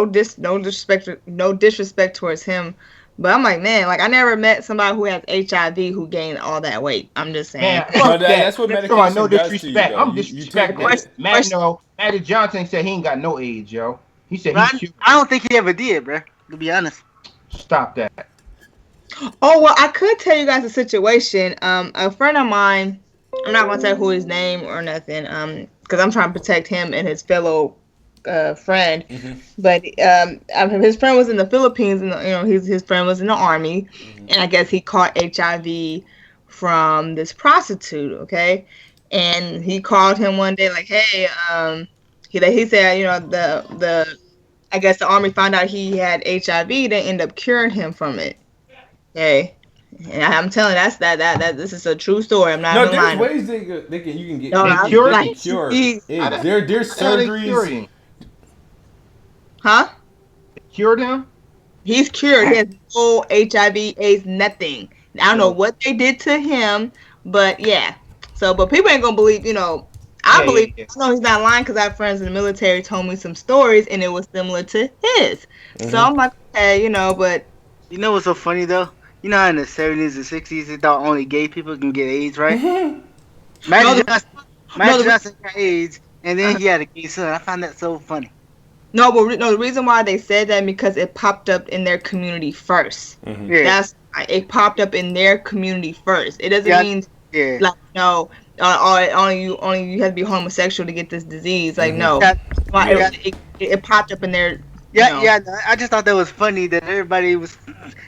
disrespect towards him, but I'm like, man, like I never met somebody who has HIV who gained all that weight. I'm just saying. Man, that's what medication no does disrespect. to you, I'm disrespectful. Magic Johnson said he ain't got no AIDS, yo. He said he's cute. I don't think he ever did, bro. To be honest. Stop that. Oh well, I could tell you guys a situation. A friend of mine, I'm not gonna say who his name or nothing, because I'm trying to protect him and his fellow friend. But his friend was in the Philippines, and his friend was in the army, and I guess he caught HIV from this prostitute. Okay, and he called him one day like, hey, he said, I guess the army found out he had HIV. They ended up curing him from it. Okay. And I'm telling you, that this is a true story. I'm not lying. There's ways you can get cured. There's surgeries. Huh? Cured him? He's cured. He has no HIV, AIDS, nothing. I don't know what they did to him, but yeah. So, but people ain't gonna believe. I believe. I know he's not lying because I have friends in the military told me some stories, and it was similar to his. So I'm like, okay, but. You know what's so funny though? You know how in the 70s and 60s they thought only gay people can get AIDS, right? Magic Johnson got AIDS, and then he had a gay son. I find that so funny. No, but the reason why they said that because it popped up in their community first. Yeah. It popped up in their community first. It doesn't mean like only you have to be homosexual to get this disease. Like no, it popped up in their. I just thought that was funny that everybody was,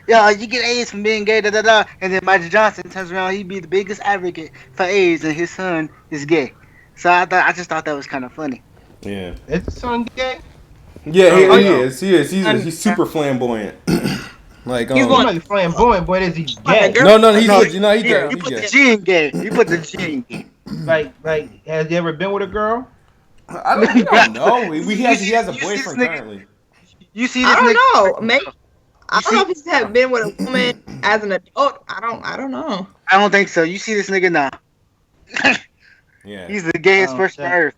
you get AIDS from being gay, and then Magic Johnson turns around, he'd be the biggest advocate for AIDS, and his son is gay. So I just thought that was kind of funny. Yeah. Is his son gay? Yeah, Oh, he yeah. is. He's super flamboyant. Like He's He's going- not like flamboyant, but is he on a gay? girl. no, he's No, legit. He he gay. He put the gay. G in gay. He put the G in gay. Like, has he ever been with a girl? We don't know. He has a You see this boyfriend nigga- currently. You see I this don't nigga? know. Maybe I don't know if he's had been with a woman as an adult. I don't know. I don't think so. You see this nigga now? Yeah. He's the gayest Oh, person on shit. earth.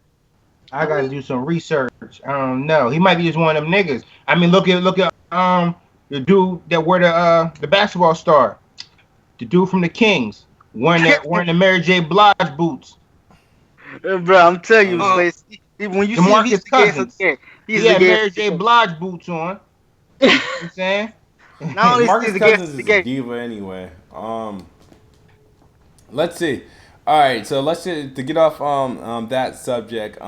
I gotta do some research. I don't know. He might be just one of them niggas. I mean, look at the dude that wore the basketball star, the dude from the Kings, wearing the Mary J. Blige boots. Bro, I'm telling you, Oh. Space. When you The see him, Marcus he's the gayest of Cousins. the gay. He's He the had Mary gayest. J. Blige boots on. You know what I'm saying? Not only is Marcus he the gayest Cousins of the is a gay. diva anyway. Let's see. All right, so to get off that subject.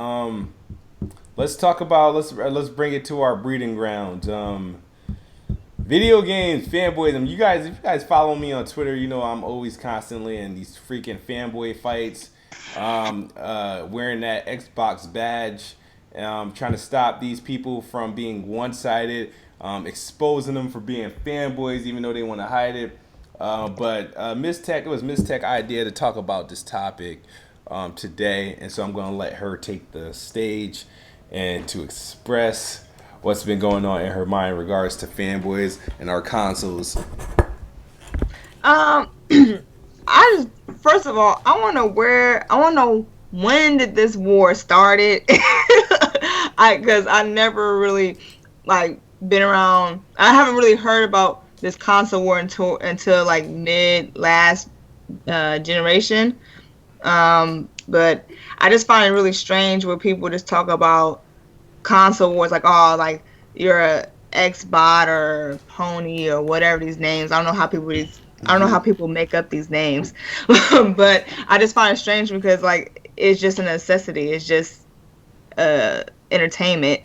Let's talk about let's bring it to our breeding grounds. Video games, fanboyism. If you guys follow me on Twitter, you know I'm always constantly in these freaking fanboy fights. Wearing that Xbox badge, trying to stop these people from being one-sided, exposing them for being fanboys, even though they want to hide it. But it was Miss Tech idea to talk about this topic today, and so I'm going to let her take the stage and to express what's been going on in her mind in regards to fanboys and our consoles. First of all, I want to know when did this war started? Because I never really been around. I haven't really heard about this console war until like mid last generation. But I just find it really strange where people just talk about console wars like, oh, like you're a Xbot or Pony or whatever these names. I don't know how people make up these names, but I just find it strange because like it's just a necessity. It's just entertainment,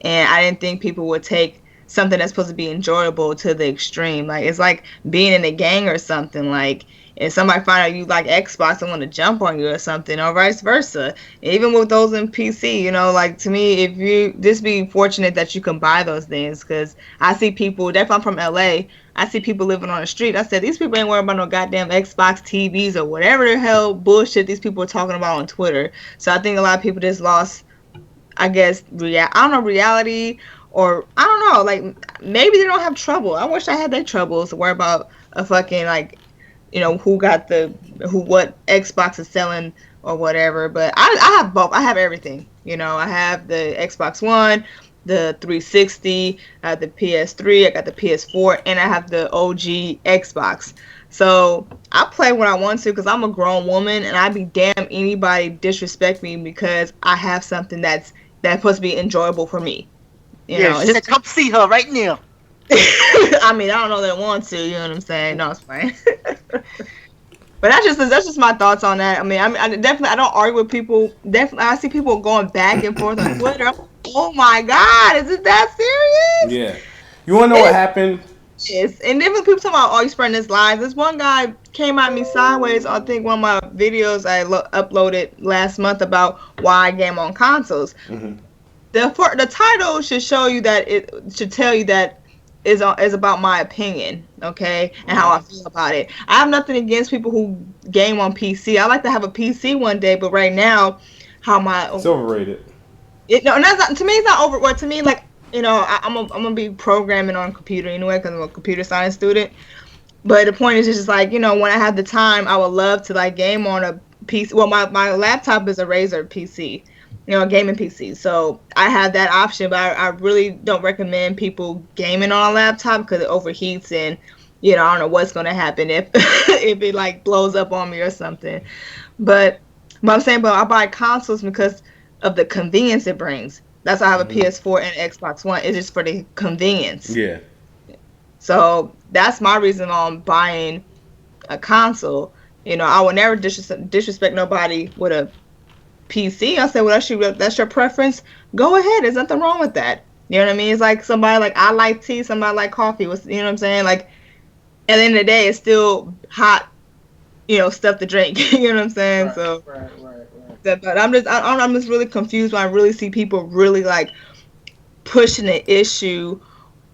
and I didn't think people would take something that's supposed to be enjoyable to the extreme. Like it's like being in a gang or something. Like if somebody find out you like Xbox and want to jump on you or something, or vice versa. Even with those in PC, you know, like to me, if you just be fortunate that you can buy those things, because I see people. Definitely, I'm from LA. I see people living on the street. I said these people ain't worried about no goddamn Xbox TVs or whatever the hell bullshit these people are talking about on Twitter. So I think a lot of people just lost, I guess, reality. Or I don't know, like maybe they don't have trouble. I wish I had their troubles to worry about a fucking like, you know, what Xbox is selling or whatever. But I have both. I have everything. You know, I have the Xbox One, the 360, I have the PS3, I got the PS4, and I have the OG Xbox. So I play when I want to because I'm a grown woman, and I'd be damn anybody disrespect me because I have something that's supposed to be enjoyable for me. You know, Just come see her right now. I mean, I don't know that I want to. You know what I'm saying? No, it's fine. But that's just my thoughts on that. I mean, I definitely don't argue with people. Definitely, I see people going back and forth on Twitter. I'm like, oh my God, is it that serious? Yeah. You want to know what happened? Yes. And then when people talk about, oh, you spreading this lies. This one guy came at me sideways. I think one of my videos I uploaded last month about why I game on consoles. Mm-hmm. The title should show you that it should tell you that is about my opinion, okay, and how I feel about it. I have nothing against people who game on PC. I like to have a PC one day, but right now, it's overrated. And that's not, to me. It's not over. Well, to me, like, you know, I'm gonna be programming on a computer anyway because I'm a computer science student. But the point is just like, you know, when I have the time, I would love to like game on a PC. Well, my laptop is a Razer PC. You know, gaming PC. So I have that option, but I really don't recommend people gaming on a laptop because it overheats and, you know, I don't know what's going to happen if if it like blows up on me or something. But I'm saying, but I buy consoles because of the convenience it brings. That's why I have a PS4 and Xbox One. It's just for the convenience. Yeah. So that's my reason on buying a console. You know, I would never disrespect nobody with a PC. I said, well, that's your preference. Go ahead. There's nothing wrong with that. You know what I mean? It's like somebody like I like tea, somebody like coffee. You know what I'm saying? Like at the end of the day, it's still hot, you know, stuff to drink. You know what I'm saying? Right, so, right. but I'm just really confused when I really see people really like pushing an issue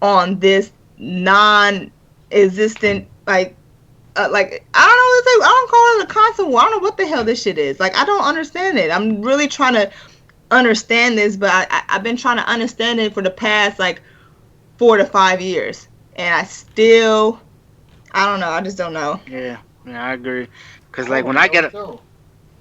on this non-existent like I don't know what to say. I don't call it a console war. I don't know what the hell this shit is. Like I don't understand it. I'm really trying to understand this, but I've been trying to understand it for the past like 4 to 5 years, and I don't know. I just don't know. Yeah, I agree. Cause like when I got on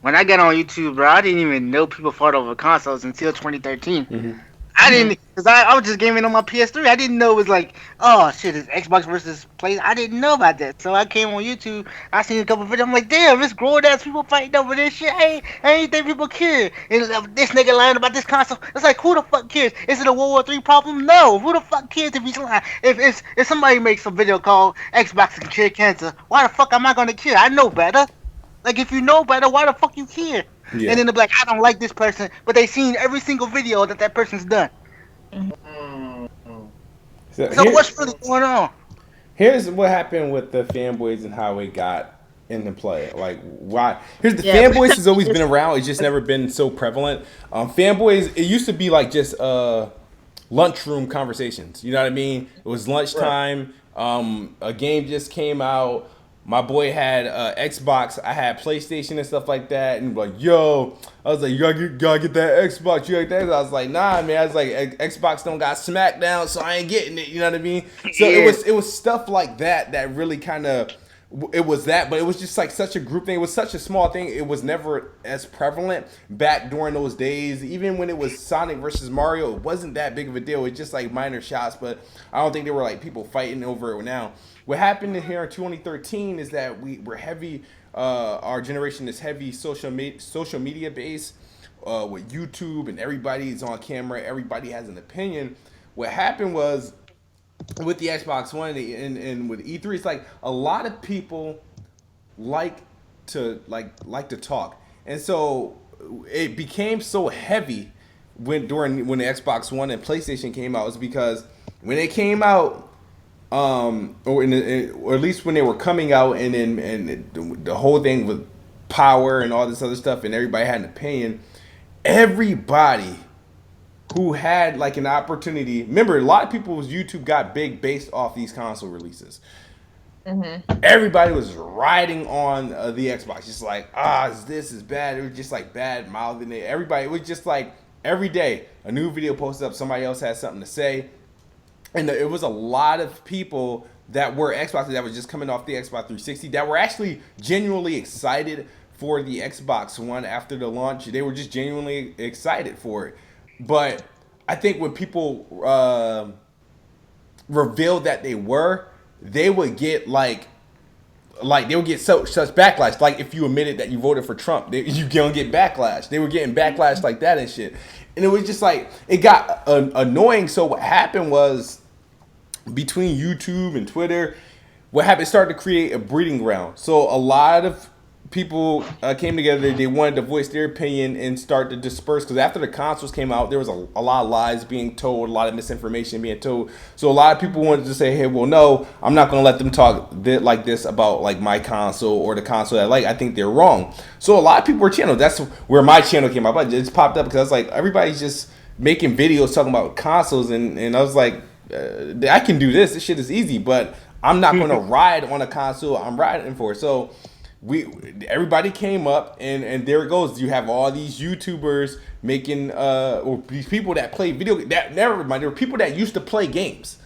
YouTube, bro, I didn't even know people fought over consoles until 2013. Mm-hmm. I didn't, cause I was just gaming on my PS3. I didn't know it was like, oh shit, it's Xbox versus Play. I didn't know about that. So I came on YouTube. I seen a couple videos. I'm like, damn, it's grown ass people fighting over this shit. I ain't think people care. And this nigga lying about this console. It's like, who the fuck cares? Is it a World War III problem? No. Who the fuck cares if he's lying? If somebody makes a video called Xbox can cure cancer, why the fuck am I gonna care? I know better. Like if you know better, why the fuck you care? Yeah. And then they're like, I don't like this person, but they seen every single video that person's done. So what's really going on? Here's what happened with the fanboys and how it got into play. Like why? Here's the fanboys has always been around. It's just never been so prevalent. Fanboys, it used to be like just lunchroom conversations. You know what I mean? It was lunchtime. A game just came out. My boy had Xbox. I had PlayStation and stuff like that. And like, yo, I was like, you gotta get that Xbox. You like that? I was like, nah, man. I was like, Xbox don't got SmackDown, so I ain't getting it. You know what I mean? So it was stuff like that really kind of. It was that, but it was just like such a group thing. It was such a small thing. It was never as prevalent back during those days. Even when it was Sonic versus Mario, it wasn't that big of a deal. It was just like minor shots, but I don't think there were like people fighting over it now. What happened here in 2013 is that we're heavy. Our generation is heavy social media based with YouTube, and everybody's on camera. Everybody has an opinion. What happened was with the Xbox One and with E3, it's like a lot of people like to talk, and so it became so heavy when the Xbox One and PlayStation came out. Is because when they came out. Or at least when they were coming out, and the whole thing with power and all this other stuff, and everybody had an opinion. Everybody who had like an opportunity, remember, a lot of people's YouTube got big based off these console releases. Mm-hmm. Everybody was riding on the Xbox, just like this is bad. It was just like bad mouthing it. Everybody, it was just like every day a new video posted up. Somebody else had something to say. And it was a lot of people that were Xbox that was just coming off the Xbox 360 that were actually genuinely excited for the Xbox One after the launch. They were just genuinely excited for it. But I think when people revealed that they would get they would get such backlash. Like if you admitted that you voted for Trump, you gonna get backlash. They were getting backlash like that and shit. And it was just like it got annoying. So what happened was, between YouTube and Twitter, what happened, started to create a breeding ground. So a lot of people came together. They wanted to voice their opinion and start to disperse, because after the consoles came out, there was a lot of lies being told, a lot of misinformation being told. So a lot of people wanted to say, hey, well, no, I'm not going to let them talk like this about like my console or the console that I like. I think they're wrong. So a lot of people were channeled. That's where my channel came up. It just popped up because I was like, everybody's just making videos talking about consoles, and I was like, I can do this. This shit is easy, but I'm not going to ride on a console. I'm riding for it. So everybody came up, and there it goes. You have all these YouTubers making or these people that play video. That never mind. There were people that used to play games,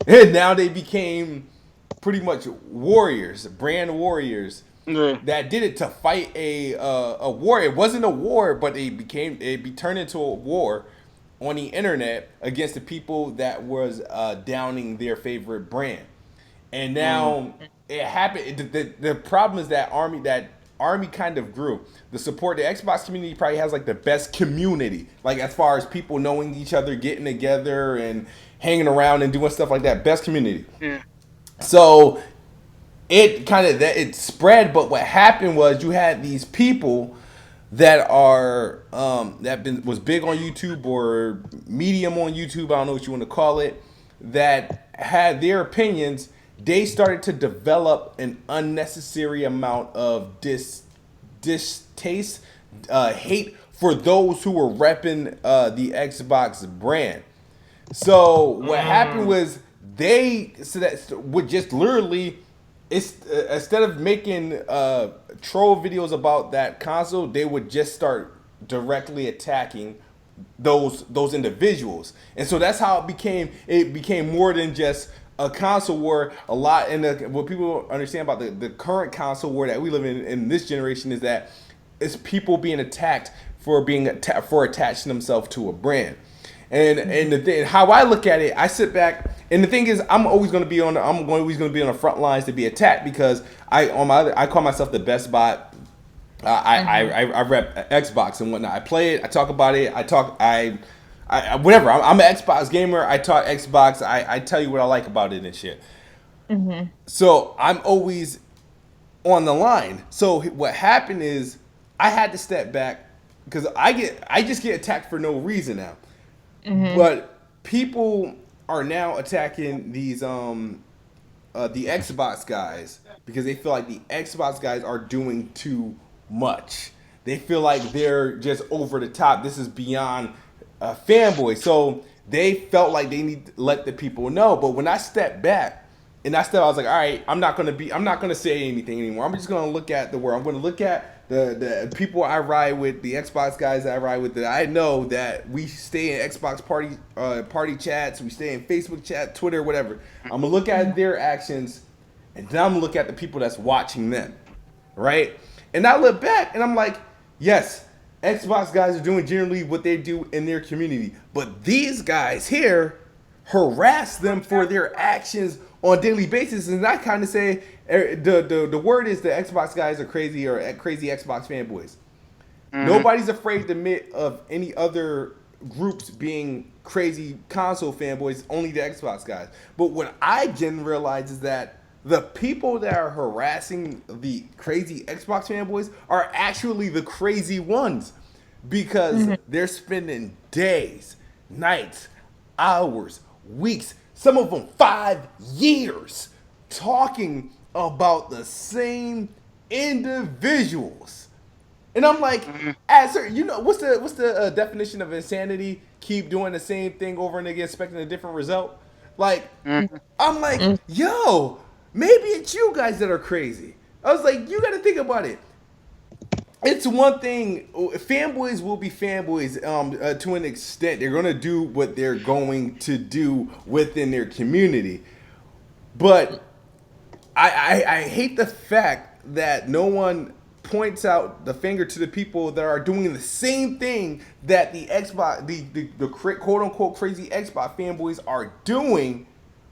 and now they became pretty much warriors, brand warriors. That did it to fight a war. It wasn't a war, but it turned into a war on the internet against the people that was downing their favorite brand. And now it happened. The problem is that army kind of grew. The support, the Xbox community probably has like the best community, like as far as people knowing each other, getting together and hanging around and doing stuff like that. Best community. Yeah. So it spread. But what happened was you had these people that are was big on YouTube or medium on YouTube, I don't know what you want to call it, that had their opinions. They started to develop an unnecessary amount of distaste, hate for those who were repping the Xbox brand. So what happened was they would just literally, instead of making troll videos about that console, they would just start directly attacking those individuals, and so that's how it became. It became more than just a console war. A lot, and what people understand about the current console war that we live in this generation is that it's people being attacked for for attaching themselves to a brand. And the thing, how I look at it, I sit back, and the thing is, I'm always going to be on the front lines to be attacked because I call myself the best bot. I rep Xbox and whatnot. I play it. I talk about it. Whatever. I'm an Xbox gamer. I talk Xbox. I tell you what I like about it and shit. So I'm always on the line. So what happened is I had to step back because I just get attacked for no reason now. But people are now attacking these the Xbox guys because they feel like the Xbox guys are doing too much. They feel like they're just over the top. This is beyond fanboy. So they felt like they need to let the people know. But when I stepped back and I was like, all right, I'm not gonna say anything anymore. I'm just gonna look at the world. I'm gonna look at the people I ride with, the Xbox guys that I ride with, that I know that we stay in Xbox party chats, we stay in Facebook chat, Twitter, whatever. I'm gonna look at their actions, and then I'm gonna look at the people that's watching them, right? And I look back and I'm like, yes, Xbox guys are doing generally what they do in their community, but these guys here harass them for their actions on a daily basis, and I kind of say the word is the Xbox guys are crazy or crazy Xbox fanboys. Nobody's afraid to admit of any other groups being crazy console fanboys, only the Xbox guys. But what I didn't realize is that the people that are harassing the crazy Xbox fanboys are actually the crazy ones because they're spending days, nights, hours, weeks, some of them 5 years talking about the same individuals. And I'm like, what's the definition of insanity? Keep doing the same thing over and again, expecting a different result. Like, I'm like, yo, maybe it's you guys that are crazy. I was like, you got to think about it. It's one thing. Fanboys will be fanboys to an extent. They're going to do what they're going to do within their community. But I hate the fact that no one points out the finger to the people that are doing the same thing that the Xbox, the quote unquote crazy Xbox fanboys are doing,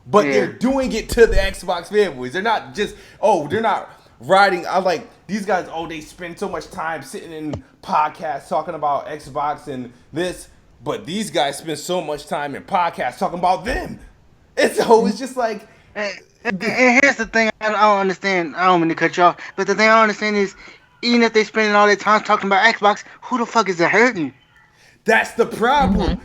but they're doing it to the Xbox fanboys. They're not just they're not riding. I like these guys. Oh, they spend so much time sitting in podcasts talking about Xbox and this, but these guys spend so much time in podcasts talking about them. It's just like. And here's the thing I don't understand. I don't mean to cut you off, but the thing I don't understand is, even if they spending all their time talking about Xbox, who the fuck is it hurting? That's the problem.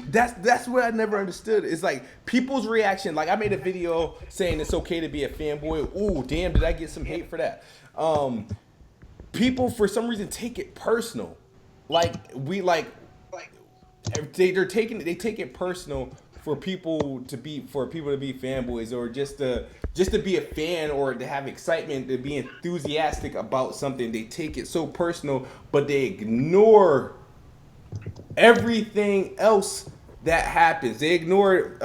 That's what I never understood. It's like people's reaction. Like I made a video saying it's okay to be a fanboy. Ooh, damn! Did I get some hate for that? People for some reason take it personal. They take it personal for people to be fanboys or just to be a fan or to have excitement, to be enthusiastic about something. They take it so personal, but they ignore everything else that happens. They ignore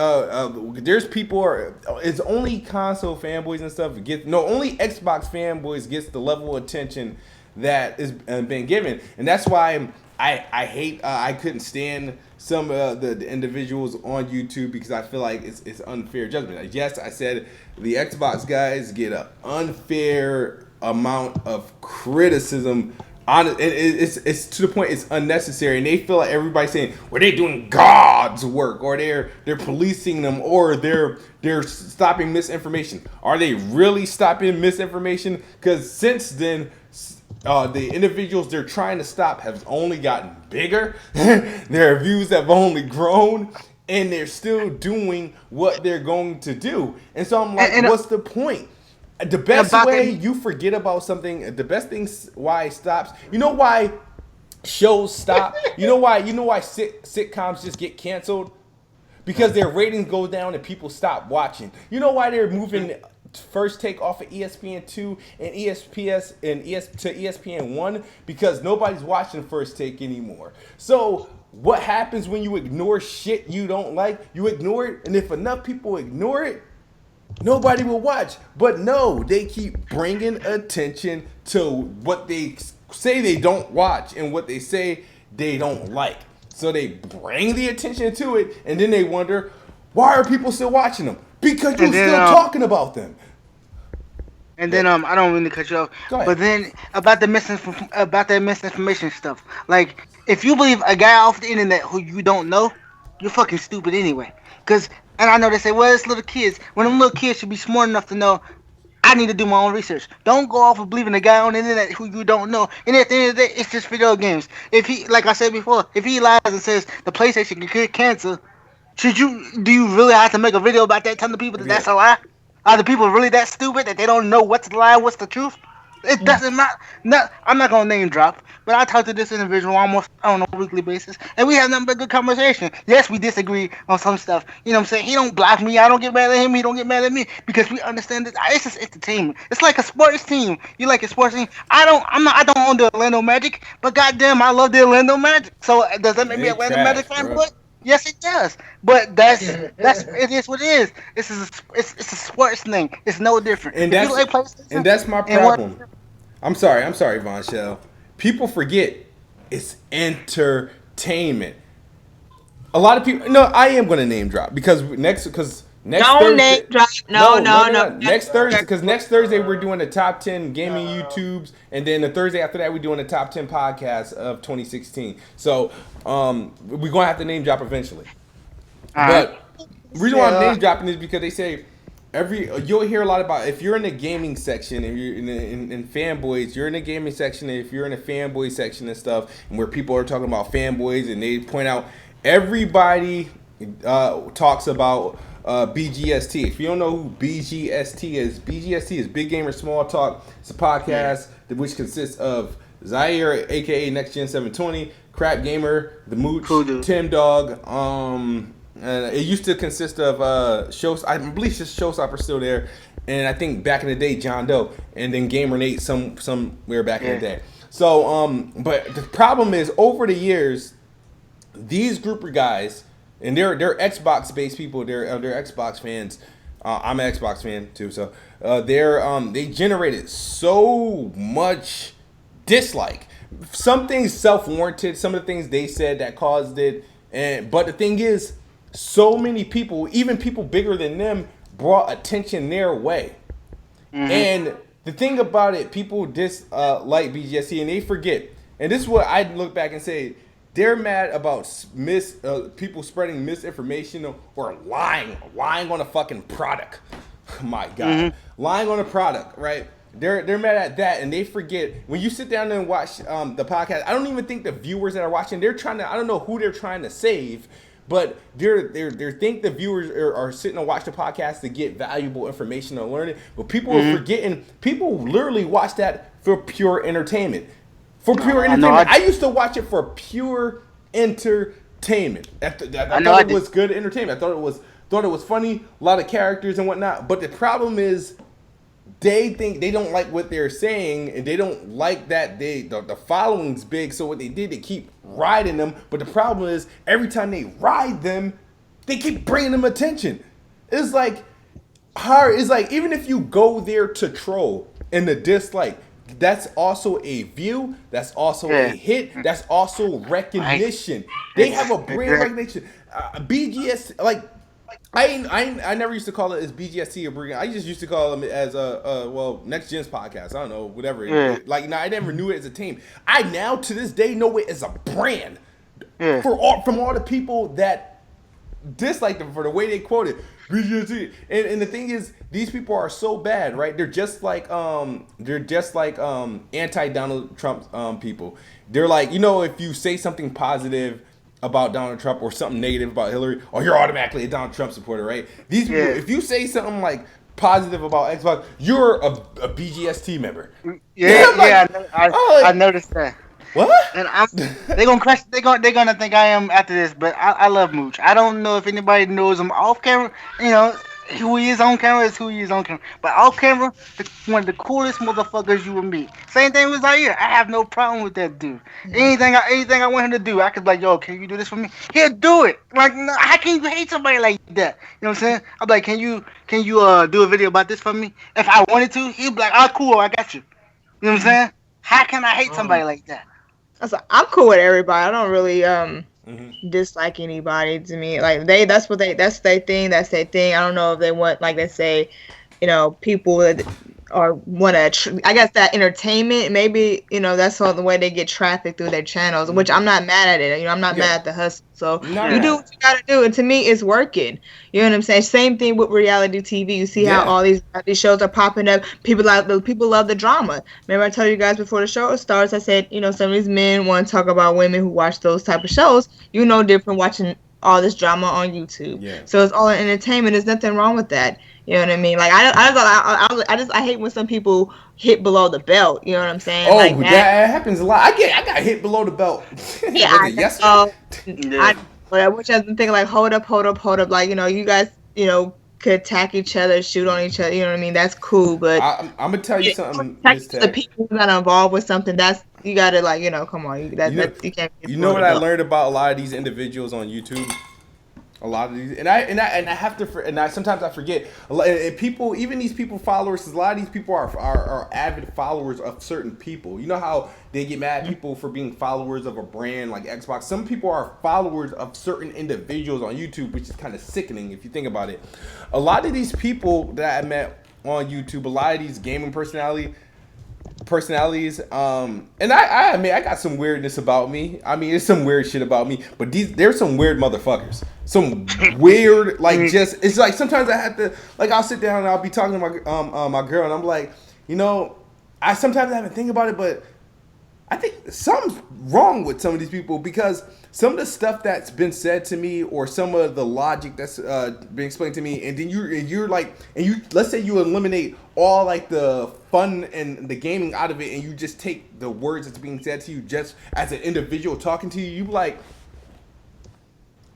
there's people it's only console fanboys and stuff only Xbox fanboys gets the level of attention that is been given, and that's why I hate I couldn't stand some of the individuals on YouTube because I feel like it's unfair judgment. Yes, I said the Xbox guys get an unfair amount of criticism. It's to the point it's unnecessary, and they feel like everybody's saying, well, they're doing God's work, or they're policing them, or they're stopping misinformation. Are they really stopping misinformation? Because since then, the individuals they're trying to stop have only gotten bigger. Their views have only grown, and they're still doing what they're going to do. And so I'm like, what's the point? The best way you forget about something, the best thing why it stops. You know why shows stop? You know why sitcoms just get canceled? because their ratings go down and people stop watching. You know why they're moving First Take off of ESPN2 and ESPS and to ESPN1? Because nobody's watching First Take anymore. So what happens when you ignore shit you don't like? You ignore it, and if enough people ignore it, nobody will watch. But no, they keep bringing attention to what they say they don't watch and what they say they don't like. So they bring the attention to it, and then they wonder, why are people still watching them? Because you're still talking about them. And then I don't mean to cut you off, but then about that misinformation stuff. Like, if you believe a guy off the internet who you don't know, you're fucking stupid anyway. And I know they say, well, it's little kids. When them little kids should be smart enough to know, I need to do my own research. Don't go off of believing a guy on the internet who you don't know. And at the end of the day, it's just video games. If he, like I said before, if he lies and says the PlayStation can cure cancer, do you really have to make a video about that, telling the people that that's a lie? Are the people really that stupid that they don't know what's the lie, what's the truth? It doesn't matter. I'm not gonna name drop, but I talk to this individual almost on a weekly basis, and we have nothing but good conversation. Yes, we disagree on some stuff. You know what I'm saying? He don't block me. I don't get mad at him. He don't get mad at me because we understand that it's just entertainment. It's like a sports team. You like a sports team? I don't own the Orlando Magic, but goddamn, I love the Orlando Magic. So does that make me Orlando Magic fan? Yes, it does. But it is what it is. It's a sports thing. It's no different. And that's my problem. I'm sorry, Vonshell. People forget it's entertainment. A lot of people. No, I am going to name drop because next Thursday. Name drop. No. Next Thursday, because next Thursday we're doing the top 10 gaming YouTubes, and then the Thursday after that we're doing the top 10 podcasts of 2016. So we're gonna have to name drop eventually. But the reason why I'm name dropping is because they say you'll hear a lot about, if you're in the gaming section, if you're in fanboys, you're in the gaming section, and if you're in the fanboy section and stuff, and where people are talking about fanboys and they point out everybody talks about BGST. If you don't know who BGST is Big Gamer Small Talk. It's a podcast which consists of Zaire, aka Next Gen 720, Crap Gamer, The Mooch, Tim Dog. It used to consist of shows. I believe Showstopper's still there, and I think back in the day John Doe, and then Gamer Nate somewhere back in the day. So but the problem is, over the years, these group of guys. And they're Xbox based people. They're Xbox fans. I'm an Xbox fan too. So they generated so much dislike. Some things self-warranted. Some of the things they said that caused it. But the thing is, so many people, even people bigger than them, brought attention their way. Mm-hmm. And the thing about it, people dislike BGSC and they forget. And this is what I look back and say. They're mad about people spreading misinformation or lying on a fucking product. My God, lying on a product, right? They're mad at that, and they forget when you sit down and watch the podcast. I don't even think the viewers that are watching, they're trying to. I don't know who they're trying to save, but they think the viewers are sitting and watch the podcast to get valuable information or learning. But people are forgetting. People literally watch that for pure entertainment. For pure entertainment. I used to watch it for pure entertainment. I thought it was good entertainment. I thought it was funny, a lot of characters and whatnot. But the problem is, they think they don't like what they're saying, and they don't like that the following's big. So what they did, they keep riding them. But the problem is, every time they ride them, they keep bringing them attention. It's like hard. It's like, even if you go there to troll and the dislike, that's also a view. That's also a hit. That's also recognition. They have a brand recognition. BGS, like I never used to call it as BGST or brand. I just used to call them as Next Gen's podcast. I don't know, whatever. Like, I never knew it as a team. I now to this day know it as a brand. From all the people that dislike them for the way they quote it. BGST. And the thing is, these people are so bad, right? They're just like anti-Donald Trump people. They're like, if you say something positive about Donald Trump or something negative about Hillary, you're automatically a Donald Trump supporter, right? These people, if you say something like positive about Xbox, you're a BGST member. I noticed that. What? And they're gonna crush. They're gonna think I am after this. But I love Mooch. I don't know if anybody knows him off camera. You know, who he is on camera is who he is on camera. But off camera, one of the coolest motherfuckers you will meet. Same thing with Zaire. I have no problem with that dude. Anything I want him to do, I could be like, yo, can you do this for me? He'll do it. Like, no, how can you hate somebody like that? You know what I'm saying? I'm like, can you do a video about this for me? If I wanted to, he'd be like, oh, cool, I got you. You know what I'm saying? How can I hate somebody like that? I'm cool with everybody. I don't really Mm-hmm. dislike anybody. To me, like that's their thing. That's their thing. I don't know if they want, like they say, people that or want to. I guess that entertainment. Maybe that's all the way they get traffic through their channels. Which I'm not mad at it. I'm not mad at the hustle. So you do what you gotta do, and to me, it's working. You know what I'm saying? Same thing with reality TV. You see how all these shows are popping up. People love the drama. Remember I told you guys before the show starts, I said, some of these men want to talk about women who watch those type of shows. Different watching all this drama on YouTube. Yeah. So it's all entertainment. There's nothing wrong with that. You know what I mean? Like I hate when some people hit below the belt. You know what I'm saying? Oh, like that happens a lot. I got hit below the belt. Which I've been thinking, like, hold up. Like, you guys, could attack each other, shoot on each other. You know what I mean? That's cool, but I'm gonna tell you something. The people that are involved with something, that's you gotta come on. You can't. You know what I learned about a lot of these individuals on YouTube? A lot of these, and I have to, and sometimes I forget. And people, even these people, followers. A lot of these people are avid followers of certain people. You know how they get mad at people for being followers of a brand like Xbox. Some people are followers of certain individuals on YouTube, which is kind of sickening if you think about it. A lot of these people that I met on YouTube, a lot of these gaming personalities, and I admit I got some weirdness about me. I mean, there's some weird shit about me, but there's some weird motherfuckers. Some weird, like, just, it's like sometimes I have to, like, I'll sit down and I'll be talking to my girl, and I'm like, I sometimes haven't think about it, but I think something's wrong with some of these people, because some of the stuff that's been said to me, or some of the logic that's been explained to me, and then you're like, let's say you eliminate all like the fun and the gaming out of it, and you just take the words that's being said to you just as an individual talking to you, you like,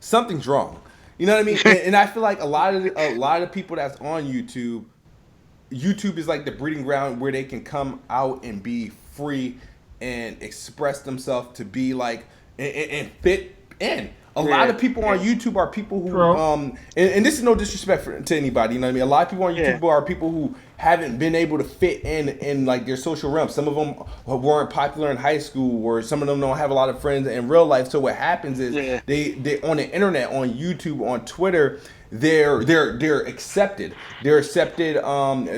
something's wrong. You know what I mean? and I feel like a lot of people that's on YouTube is like the breeding ground where they can come out and be free and express themselves to be like and fit in. A lot of people on YouTube are people who and this is no disrespect to anybody, you know what I mean? A lot of people on YouTube are people who haven't been able to fit in like their social realm. Some of them weren't popular in high school, or some of them don't have a lot of friends in real life. So what happens is they on the internet, on YouTube, on Twitter, they're accepted. They're accepted.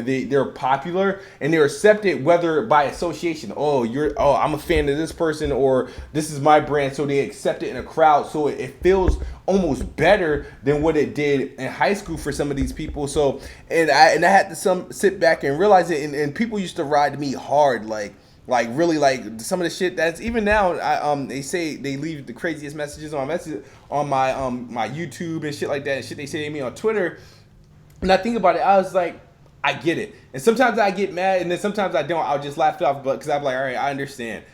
They're popular, and they're accepted whether by association. I'm a fan of this person, or this is my brand. So they accept it in a crowd. So it feels almost better than what it did in high school for some of these people. So and I had to sit back and realize it. And people used to ride me hard, like really, like some of the shit that's even now. They say they leave the craziest messages on my my YouTube and shit like that, and shit they say to me on Twitter. And I think about it, I was like, I get it. And sometimes I get mad, and then sometimes I don't. I'll just laugh it off, but because I'm like, all right, I understand.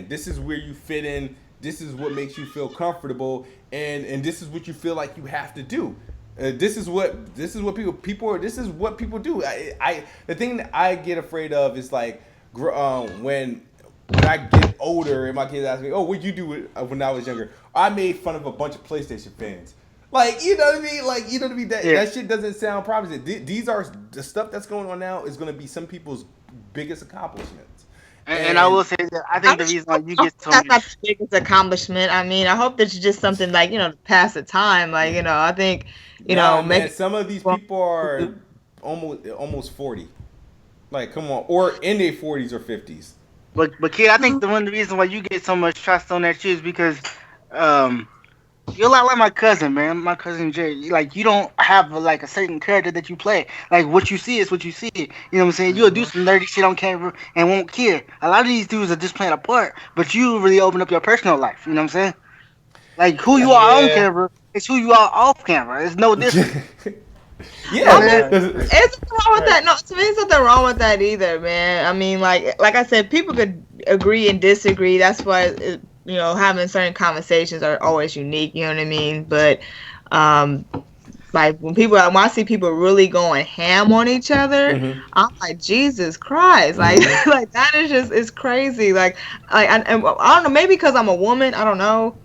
This is where you fit in. This is what makes you feel comfortable, and this is what you feel like you have to do. This is what people. This is what people do. The thing that I get afraid of is like when I get older and my kids ask me, "Oh, what'd you do when I was younger?" I made fun of a bunch of PlayStation fans. Like, you know what I mean? Like, you know what I mean? That shit doesn't sound promising. These are the stuff that's going on now is going to be some people's biggest accomplishments. And I will say that I think the reason why you get so that's not the biggest accomplishment. I mean, I hope that it's just something like, to pass the time. Like, I think, some of these people are almost 40. Like, come on, or in their 40s or 50s. But kid, I think one of the reasons why you get so much trust on that shit is because you're a lot like my cousin, man. My cousin Jay. Like, you don't have a certain character that you play. Like, what you see is what you see. You know what I'm saying? You'll do some nerdy shit on camera and won't care. A lot of these dudes are just playing a part, but you really open up your personal life. You know what I'm saying? Like, who you are on camera is who you are off camera. It's no different. There's nothing wrong with that. No, to me, there's nothing wrong with that either, man. I mean, like I said, people could agree and disagree. That's why having certain conversations are always unique. You know what I mean? But like when I see people really going ham on each other, I'm like, Jesus Christ, like like that is just, it's crazy. Like and I don't know, maybe because I'm a woman, I don't know,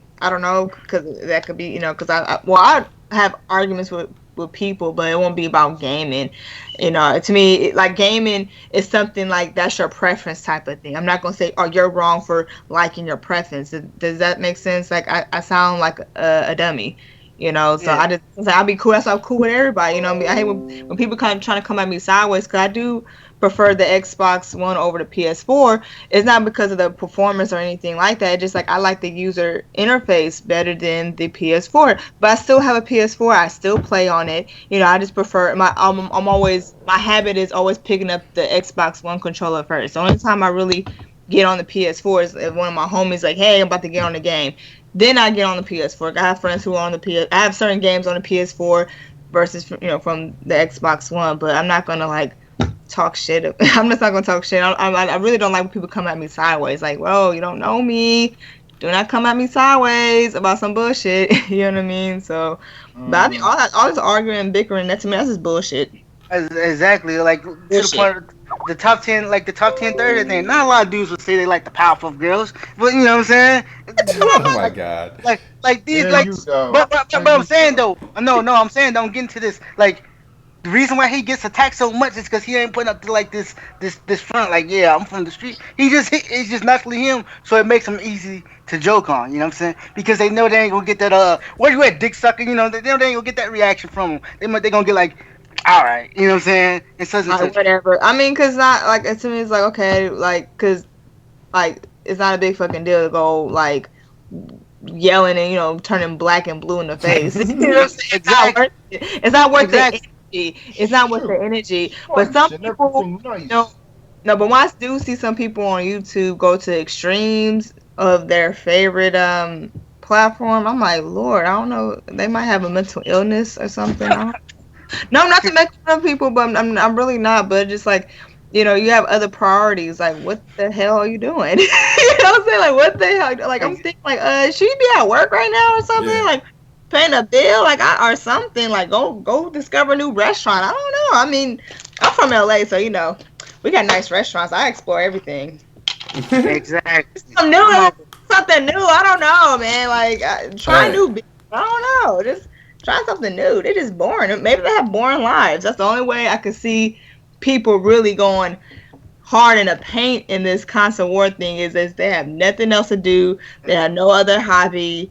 because that could be, because I have arguments with people, but it won't be about gaming. To me, like gaming is something like that's your preference type of thing. I'm not gonna say, oh, you're wrong for liking your preference. Does that make sense? Like I sound like a dummy. So I just say I'll be cool. That's why I'm cool with everybody. I hate when people kind of trying to come at me sideways, because I do prefer the Xbox One over the PS4. It's not because of the performance or anything like that. It's just like I like the user interface better than the PS4. But I still have a PS4. I still play on it. I just prefer my habit is always picking up the Xbox One controller first. The only time I really get on the PS4 is if one of my homies like, hey, I'm about to get on the game. Then I get on the PS4. I have friends who are on the PS. I have certain games on the PS4 versus from the Xbox One. But I'm not gonna like talk shit. I'm just not gonna talk shit. I really don't like when people come at me sideways. Like, whoa, you don't know me. Do not come at me sideways about some bullshit. You know what I mean? So, but I think all this arguing and bickering, to me, that's just bullshit. Exactly, like bullshit. To the point, the top 10, like the top 10 30 thing. Not a lot of dudes would say they like the Powerpuff Girls, but you know what I'm saying? Oh my god! Like these, but I'm saying though, no, I'm saying don't get into this. Like the reason why he gets attacked so much is because he ain't putting up to like this front. Like, yeah, I'm from the street. It's just naturally him, so it makes him easy to joke on. You know what I'm saying? Because they know they ain't gonna get that where you at, dick sucker? They know they ain't gonna get that reaction from him. They gonna get like, all right, you know what I'm saying? It's whatever. I mean, cause not like to me, it's like okay, like cause like it's not a big fucking deal to go like yelling and turning black and blue in the face. You know what I'm saying? Exactly. It's not worth the energy. It's not worth the energy. But some people, no. But when I do see some people on YouTube go to extremes of their favorite platform, I'm like, Lord, I don't know. They might have a mental illness or something. No, not to make fun of people, but I'm really not. But just like, you have other priorities. Like, what the hell are you doing? You know what I'm saying? Like, what the hell? Like, I'm thinking, like, should you be at work right now or something? Yeah. Like, paying a bill, like, or something. Like, go discover a new restaurant. I don't know. I mean, I'm from LA, so we got nice restaurants. I explore everything. Exactly. Something new. I don't know, man. Like, try new. I don't know. Just try something new. They're just boring. Maybe they have boring lives. That's the only way I could see people really going hard in the paint in this constant war thing is they have nothing else to do. They have no other hobby,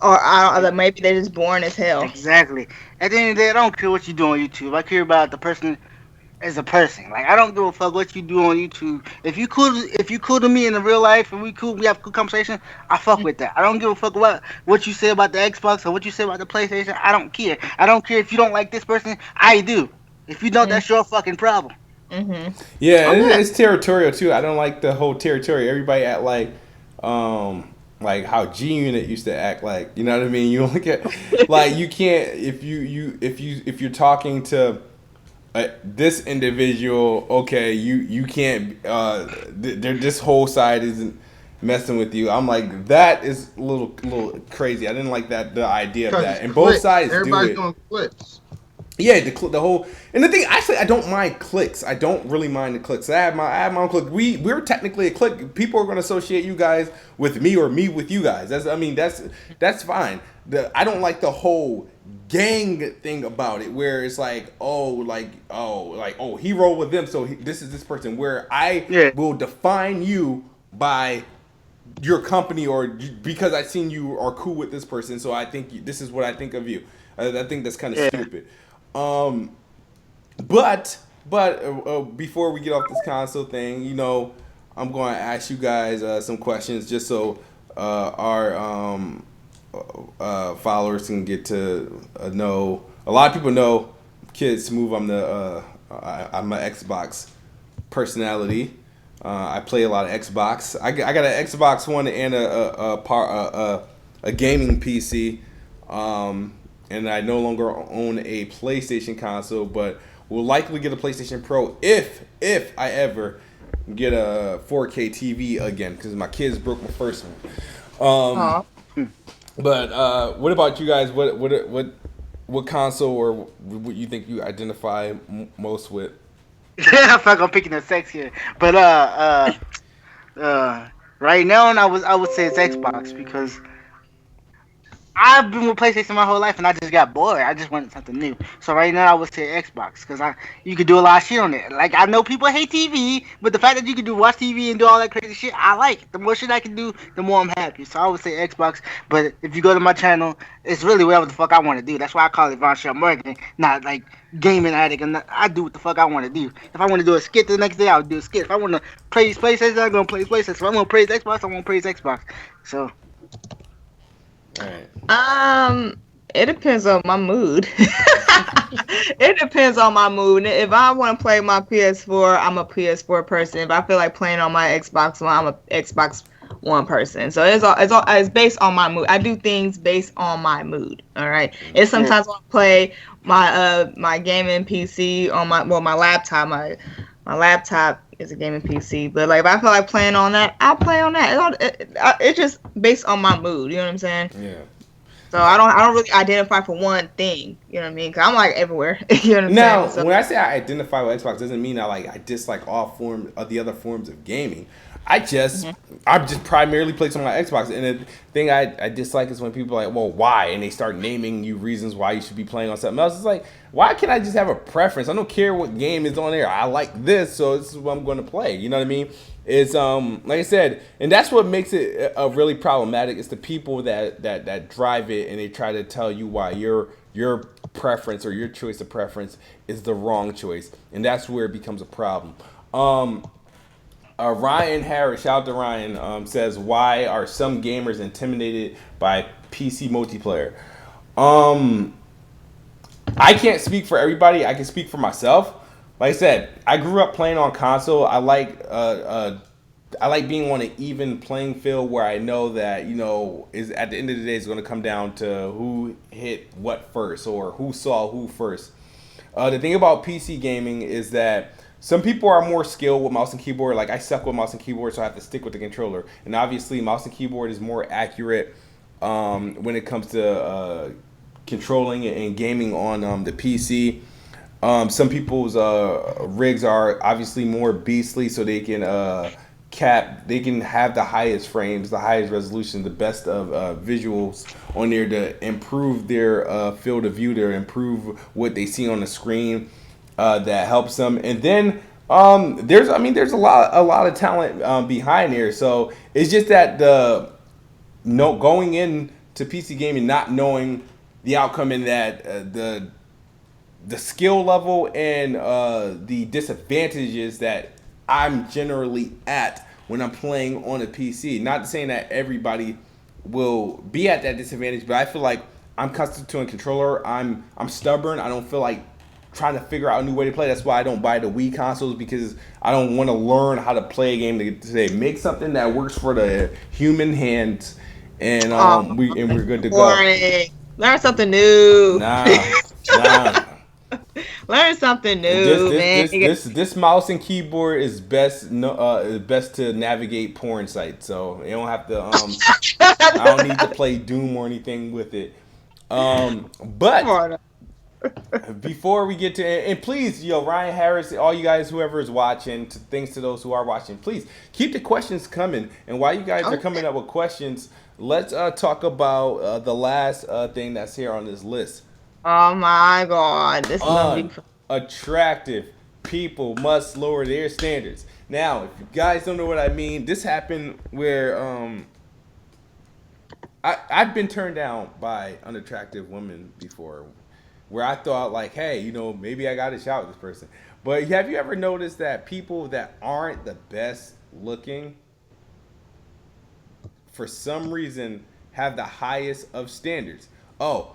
or maybe they're just boring as hell. Exactly. At the end of the day, I don't care what you do on YouTube. I care about the person as a person. Like, I don't give a fuck what you do on YouTube. If you cool to me in the real life and we have a good conversation, I fuck with that. I don't give a fuck about what you say about the Xbox or what you say about the PlayStation. I don't care. I don't care if you don't like this person. I do. If you don't, that's your fucking problem. Mm-hmm. Yeah, it's territorial too. I don't like the whole territory. Everybody act like how G Unit used to act, like, you know what I mean? You look at like you can't if you're talking to this individual, okay, you can't. This whole side isn't messing with you. I'm like, that is a little crazy. I didn't like the idea of that. And both sides do it. Everybody's doing clips. Yeah, the whole, and the thing, actually, I don't mind clicks. I don't really mind the clicks. I have my own click. We're technically a click. People are going to associate you guys with me or me with you guys. That's fine. I don't like the whole gang thing about it, where it's like, he rolled with them, so this is this person. Where I will define you by your company, or because I've seen you are cool with this person, so I think this is what I think of you. I think that's kind of stupid. But before we get off this console thing, I'm going to ask you guys some questions, just so our followers can get to know. A lot of people know KidSmoove. I'm an Xbox personality. I play a lot of Xbox. I got an Xbox One and a gaming PC. And I no longer own a PlayStation console, but will likely get a PlayStation Pro if I ever get a 4K TV again because my kids broke my first one. Aw. But what about you guys? What console or what you think you identify most with? I feel like I'm picking a sex here, but right now, I would say it's Xbox because I've been with PlayStation my whole life, and I just got bored. I just wanted something new. So right now, I would say Xbox because you could do a lot of shit on it. Like I know people hate TV, but the fact that you can watch TV and do all that crazy shit, I like it. The more shit I can do, the more I'm happy. So I would say Xbox. But if you go to my channel, it's really whatever the fuck I want to do. That's why I call it Vonshell marketing, not like gaming addict. And I do what the fuck I want to do. If I want to do a skit the next day, I'll do a skit. If I want to praise PlayStation, I'm gonna praise PlayStation. If I'm gonna praise Xbox, I'm gonna praise Xbox. So. All right. It depends on my mood. It depends on my mood. If I want to play my PS4, I'm a PS4 person. If I feel like playing on my Xbox One, I'm a Xbox One person. So it's based on my mood. I do things based on my mood. All right. And sometimes I'll play my gaming PC on my laptop. My laptop is a gaming PC, but like if I feel like playing on that, I'll play on that. It's just based on my mood. You know what I'm saying? Yeah. So I don't really identify for one thing. You know what I mean? Cause I'm like everywhere. You know what I'm Now, saying? So, when I say I identify with Xbox, doesn't mean I dislike all form of the other forms of gaming. I just primarily play on my Xbox, and the thing I dislike is when people are like, well, why? And they start naming you reasons why you should be playing on something else. It's like, why can't I just have a preference? I don't care what game is on there. I like this, so this is what I'm going to play. You know what I mean? It's like I said, and that's what makes it really problematic. It's the people that drive it, and they try to tell you why your preference or your choice of preference is the wrong choice, and that's where it becomes a problem. Ryan Harris, shout out to Ryan, says, why are some gamers intimidated by PC multiplayer? I can't speak for everybody. I can speak for myself. Like I said, I grew up playing on console. I like being on an even playing field where I know that, is at the end of the day, it's going to come down to who hit what first or who saw who first. The thing about PC gaming is that some people are more skilled with mouse and keyboard. Like I suck with mouse and keyboard, so I have to stick with the controller. And obviously, mouse and keyboard is more accurate when it comes to controlling and gaming on the PC. Some people's rigs are obviously more beastly, so they can they can have the highest frames, the highest resolution, the best of visuals on there to improve their field of view, to improve what they see on the screen. That helps them, and then there's a lot of talent behind here. So it's just that going into PC gaming not knowing the outcome, in that the skill level and the disadvantages that I'm generally at when I'm playing on a PC. Not saying that everybody will be at that disadvantage, but I feel like I'm accustomed to a controller. I'm stubborn. I don't feel like trying to figure out a new way to play. That's why I don't buy the Wii consoles, because I don't want to learn how to play a game to say make something that works for the human hands, and we're good to go. boring. Learn something new. Nah. Learn something new, man. This mouse and keyboard is best to navigate porn sites, so you don't have to. I don't need to play Doom or anything with it. But before we get to, and please, Ryan Harris, all you guys, whoever is watching, thanks to those who are watching, please keep the questions coming. And while you guys are coming up with questions, let's talk about the last thing that's here on this list. Oh my God, this is Unattractive people must lower their standards. Now, if you guys don't know what I mean, this happened where I've been turned down by unattractive women before, where I thought like, hey, maybe I got a shot with this person. But have you ever noticed that people that aren't the best looking, for some reason, have the highest of standards? Oh,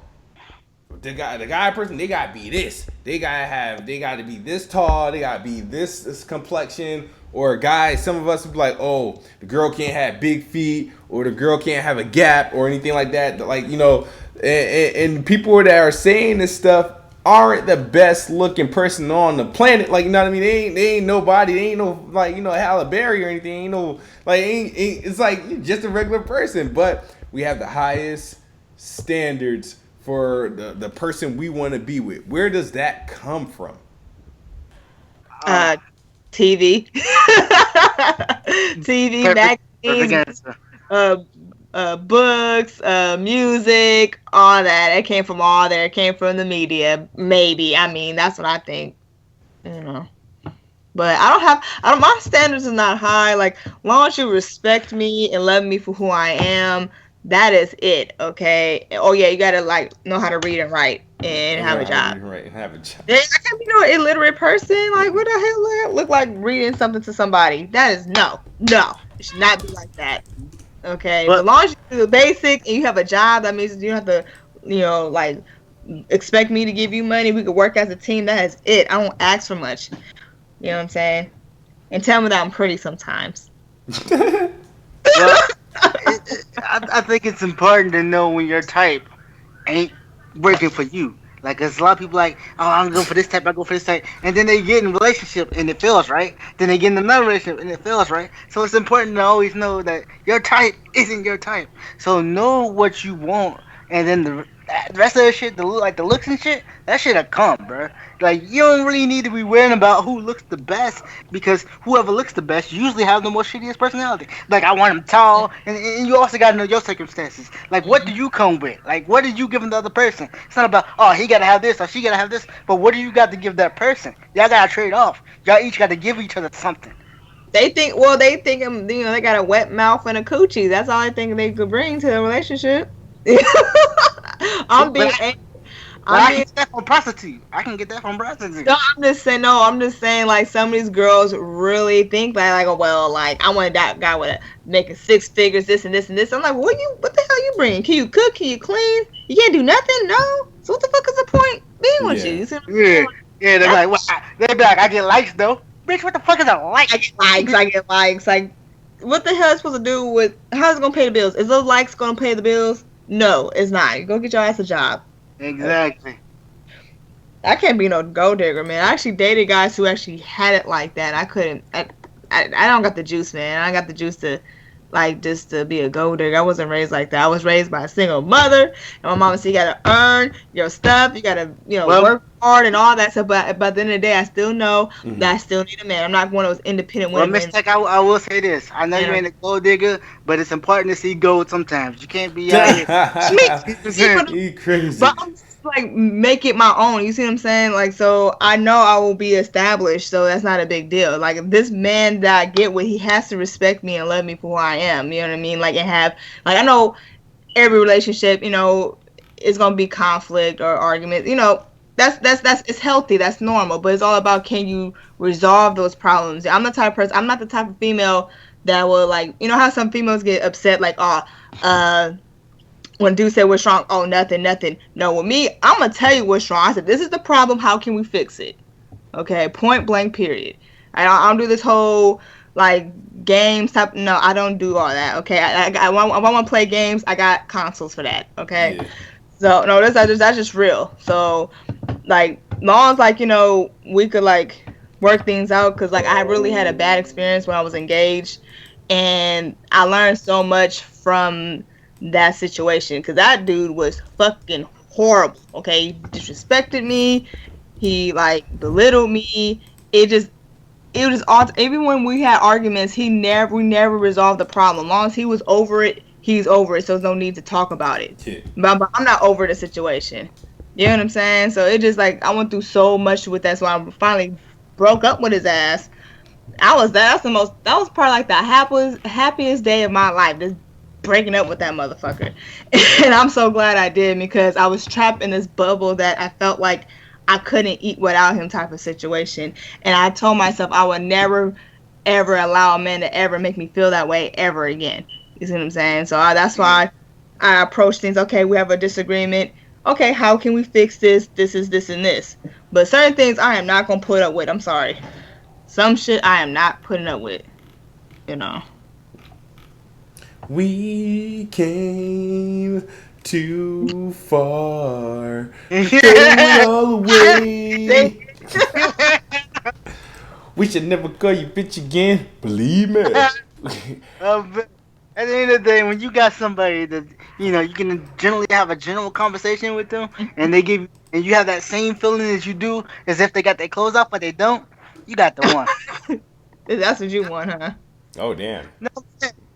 the guy person, they gotta be this. They gotta be this tall. They gotta be this complexion. Or guys, some of us would be like, oh, the girl can't have big feet, or the girl can't have a gap, or anything like that. Like, and people that are saying this stuff aren't the best looking person on the planet. Like, you know what I mean? They ain't nobody. They ain't no, like, you know, Halle Berry or anything. Ain't no, like, it's like you're just a regular person. But we have the highest standards for the person we want to be with. Where does that come from? Uh, TV, TV, Perfect magazines, answer. uh, books, music, all that. It came from all there. It came from the media. Maybe. I mean, that's what I think. You know. But my standards is not high. Like, long as you respect me and love me for who I am, that is it, okay? Oh, yeah, you gotta, like, know how to read and write and have a job. Right, and have a job. Yeah, I can't be no illiterate person. Like, what the hell look like reading something to somebody? That is no. It should not be like that. Okay? But as long as you do the basic and you have a job, that means you don't have to, you know, like, expect me to give you money. We could work as a team. That is it. I don't ask for much. You know what I'm saying? And tell me that I'm pretty sometimes. Well, I think it's important to know when your type ain't working for you. Like, cause a lot of people like, oh, I'm going for this type, I go for this type, and then they get in a relationship and it fails, right? Then they get in another relationship and it fails, right? So it's important to always know that your type isn't your type. So know what you want, and then the rest of the shit, the looks and shit, that shit'll come, bro. Like, you don't really need to be worrying about who looks the best, because whoever looks the best usually have the most shittiest personality. Like, I want him tall, and you also gotta know your circumstances. Like, what do you come with? Like, what did you give the other person? It's not about, oh, he gotta have this or she gotta have this, but what do you got to give that person? Y'all gotta trade off. Y'all each gotta give each other something. They think, you know, they got a wet mouth and a coochie. That's all I think they could bring to the relationship. I'm being. I can get that from prostitute. I can get that from prostitute. No, I'm just saying, like, some of these girls really think like, oh, well, like, I want that guy with making 6 figures, this and this and this. I'm like, what the hell you bring? Can you cook? Can you clean? You can't do nothing? No. So what the fuck is the point being with you? Yeah. They're like, well, they be like, I get likes though. Bitch, what the fuck is a like? I get likes. Like, what the hell is it supposed to do with? How's it gonna pay the bills? Is those likes gonna pay the bills? No, it's not. Go get your ass a job. Exactly. I can't be no gold digger, man. I actually dated guys who actually had it like that. I couldn't. I don't got the juice, man. I got the juice to, like, just to be a gold digger. I wasn't raised like that. I was raised by a single mother, and my mama said you gotta earn your stuff. You gotta, you know, work hard and all that stuff. But by the end of the day, I still know that I still need a man. I'm not one of those independent women. Well, Miss Tech, I will say this. I know you ain't a gold digger, but it's important to see gold sometimes. You can't be out here. You crazy. But I'm just, like, make it my own. You see what I'm saying? Like, so I know I will be established, so that's not a big deal. Like, if this man that I get with, he has to respect me and love me for who I am. You know what I mean? Like, and have, like, I know every relationship, you know, is gonna be conflict or argument. You know, that's it's healthy. That's normal. But it's all about, can you resolve those problems? I'm not the type of female that will, like, you know how some females get upset, like, when dude said what's wrong, oh, nothing. No, with me, I'm gonna tell you what's wrong. I said, this is the problem. How can we fix it? Okay, point blank, period. I don't do this whole, like, games type. No, I don't do all that. Okay, I want to play games. I got consoles for that. Okay, yeah. So no, that's just real. So, like, long as, like, you know, we could, like, work things out, because, like, I really had a bad experience when I was engaged, and I learned so much from that situation, because that dude was fucking horrible. Okay, he disrespected me, he, like, belittled me. It was all, even when we had arguments, we never resolved the problem. As long as he was over it, he's over it, so there's no need to talk about it. Yeah. But I'm not over the situation. You know what I'm saying? So it just, like, I went through so much with that, so I finally broke up with his ass. That was probably, like, the happiest day of my life, just breaking up with that motherfucker. And I'm so glad I did, because I was trapped in this bubble that I felt like I couldn't eat without him type of situation. And I told myself I would never, ever allow a man to ever make me feel that way ever again. You see what I'm saying? So that's why I approach things. Okay, we have a disagreement. Okay, how can we fix this? This is this and this. But certain things I am not going to put up with. I'm sorry. Some shit I am not putting up with. You know. We came too far are. Throw it all away. We should never call you bitch again. Believe me. But at the end of the day, when you got somebody that you can generally have a general conversation with them, and and you have that same feeling as you do as if they got their clothes off, but they don't. You got the one. That's what you want, huh? Oh damn. No,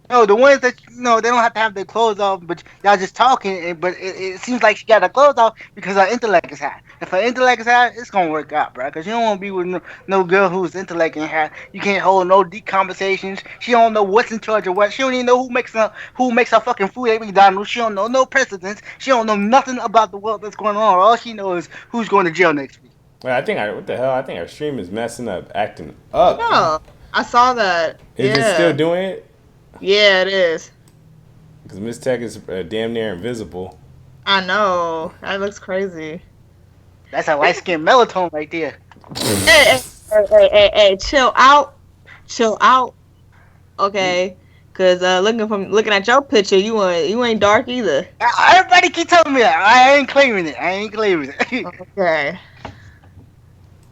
no, the ones that they don't have to have their clothes off, but y'all just talking. But it seems like she got her clothes off because her intellect is high. If her intellect is high, it's gonna work out, bro. Because you don't want to be with no girl whose intellect ain't high. You can't hold no deep conversations. She don't know what's in charge of what. She don't even know who makes her fucking food at McDonald's. She don't know no precedents. She don't know nothing about the world that's going on. All she knows is who's going to jail next week. Well, what the hell? I think our stream is messing up, acting up. No, I saw that. Is it still doing it? Yeah, it is. Because Miss Tech is damn near invisible. I know. That looks crazy. That's a light skinned melatonin right there. Hey, chill out. Chill out. Okay. Cause looking at your picture, you ain't dark either. Everybody keep telling me that. I ain't claiming it. Okay.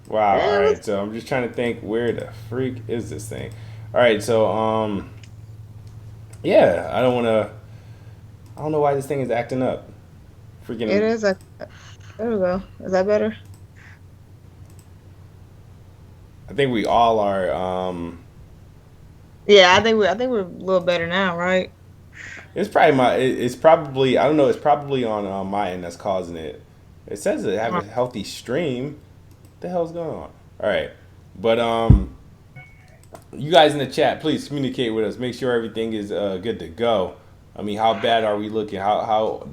Wow. All right. So I'm just trying to think, where the freak is this thing? All right. So yeah, I don't know why this thing is acting up. Freaking. It is there we go. Is that better? I think we all are. Yeah, I think we're a little better now, right? It's probably It's probably. I don't know. It's probably on my end that's causing it. It says it have a healthy stream. What the hell's going on? All right, but you guys in the chat, please communicate with us. Make sure everything is good to go. I mean, how bad are we looking? How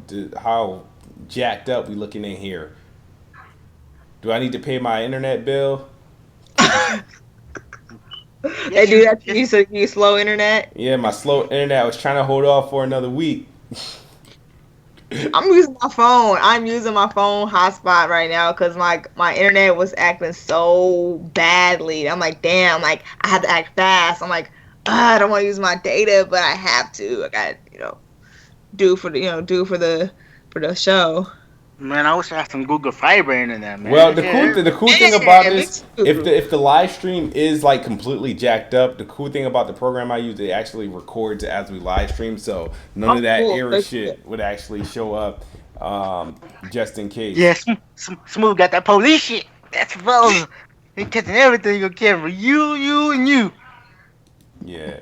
jacked up we looking in here? Do I need to pay my internet bill? They do that to you so you slow internet? Yeah, my slow internet. I was trying to hold off for another week. I'm using my phone. I'm using my phone hotspot right now because my internet was acting so badly. I'm like, damn, like I have to act fast. I'm like, I don't want to use my data, but I have to. I got do for the show. Man, I wish I had some Google Fiber internet, man. Well, the cool thing about this, if the live stream is like completely jacked up, the cool thing about the program I use, it actually records as we live stream, so none of that error shit would actually show up, just in case. Yeah, Smooth got that police shit. That's fun. He catching everything on camera. You, and you. Yeah.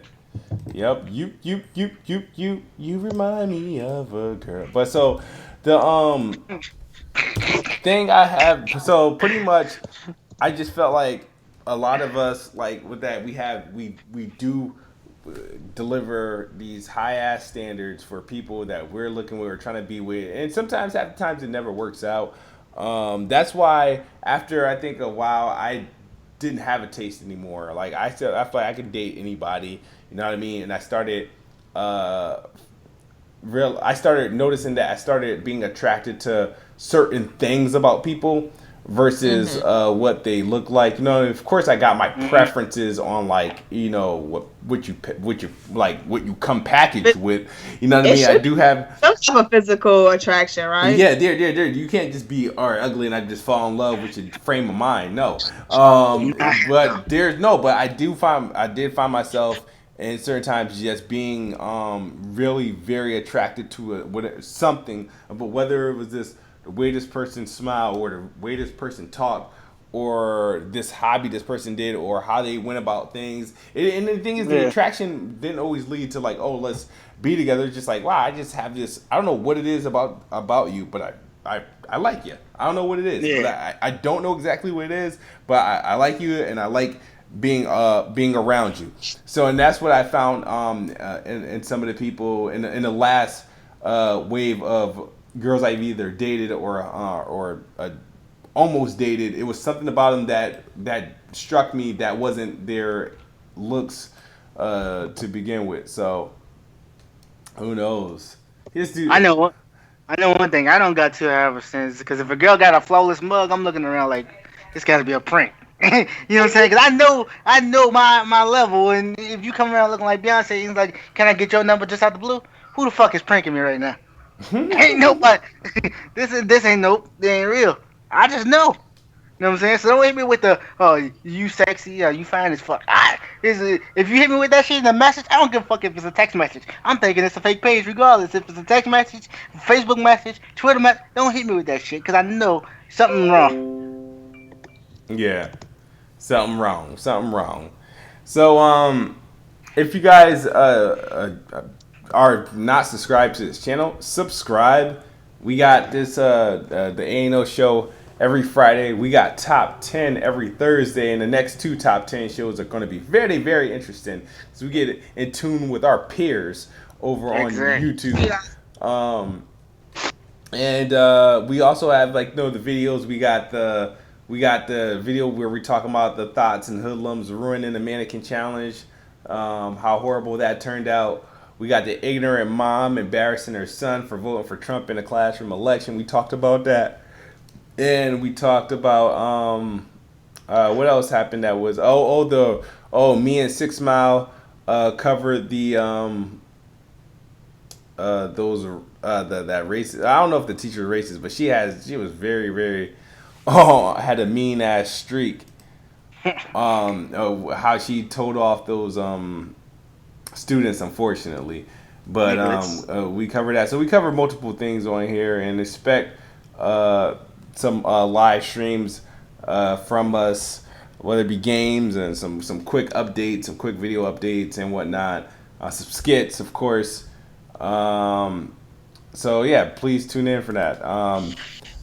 Yep. You remind me of a girl. But so the thing I have, so pretty much I just felt like a lot of us, like with that, we do deliver these high ass standards for people that we're looking with or trying to be with, and sometimes half the times it never works out. That's why after I think a while I didn't have a taste anymore. Like I feel like I could date anybody, you know what I mean? And I started noticing that I started being attracted to certain things about people versus what they look like. You know, of course I got my preferences on like, what you come packaged with. You know what I mean? I do have some type of physical attraction, right? Yeah, there. You can't just be ugly and I just fall in love with your frame of mind. No. But I did find myself in certain times just being really very attracted to something, but whether it was the way this person smiled or the way this person talked or this hobby this person did or how they went about things. And the thing is, the attraction didn't always lead to like, oh, let's be together. It's just like, wow, I just have this, I don't know what it is about you, but I like you. I don't know what it is, but I don't know exactly what it is, but I like you and I like being around you. So, and that's what I found in some of the people in the last wave of girls I've either dated or almost dated. It was something about them that struck me that wasn't their looks to begin with. So who knows? I know one thing. I don't got to ever since, because if a girl got a flawless mug, I'm looking around like it's got to be a prank. You know what I'm saying? Because I know my level, and if you come around looking like Beyonce, he's like, can I get your number just out the blue? Who the fuck is pranking me right now? Ain't nobody. This ain't nope. They ain't real. I just know. You know what I'm saying? So don't hit me with the you sexy, you fine as fuck. If you hit me with that shit in a message, I don't give a fuck if it's a text message. I'm thinking it's a fake page regardless. If it's a text message, Facebook message, Twitter message, don't hit me with that shit because I know something wrong. Yeah, something wrong. Something wrong. So if you guys are not subscribed to this channel, subscribe. We got this the A&O show every Friday. We got top 10 every Thursday, and the next two top 10 shows are going to be very, very interesting. So we get in tune with our peers over on Exactly. YouTube. Um, and we also have like the videos. We got the video where we talk about the thoughts and hoodlums ruining the mannequin challenge, how horrible that turned out. We got the ignorant mom embarrassing her son for voting for Trump in a classroom election. We talked about that, and we talked about what else happened. That was me and 6 Mile covered the those that racist. I don't know if the teacher was racist, but she was very very had a mean ass streak. How she told off those students, unfortunately. But we covered that. So we covered multiple things on here, and expect some live streams from us, whether it be games and some quick updates, some quick video updates and whatnot. Some skits, of course. So yeah, please tune in for that.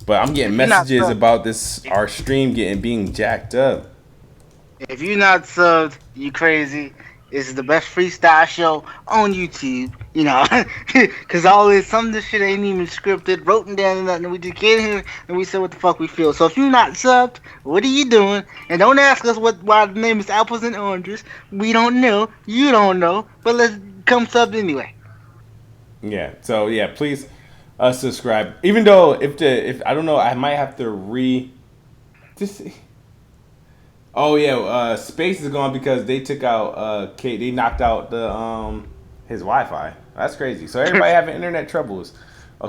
But I'm getting messages about this our stream being jacked up. If you're not subbed, you crazy. This is the best freestyle show on YouTube. You know, because some of this shit ain't even scripted, written down, and nothing. We just get here and we say what the fuck we feel. So if you're not subbed, what are you doing? And don't ask us why the name is Apples and Oranges. We don't know. You don't know. But let's come sub anyway. Yeah. So yeah, please subscribe. Even though if I don't know, I might have to just. Oh yeah, Space is gone because they took out Kate. They knocked out the his Wi-Fi. That's crazy. So everybody having internet troubles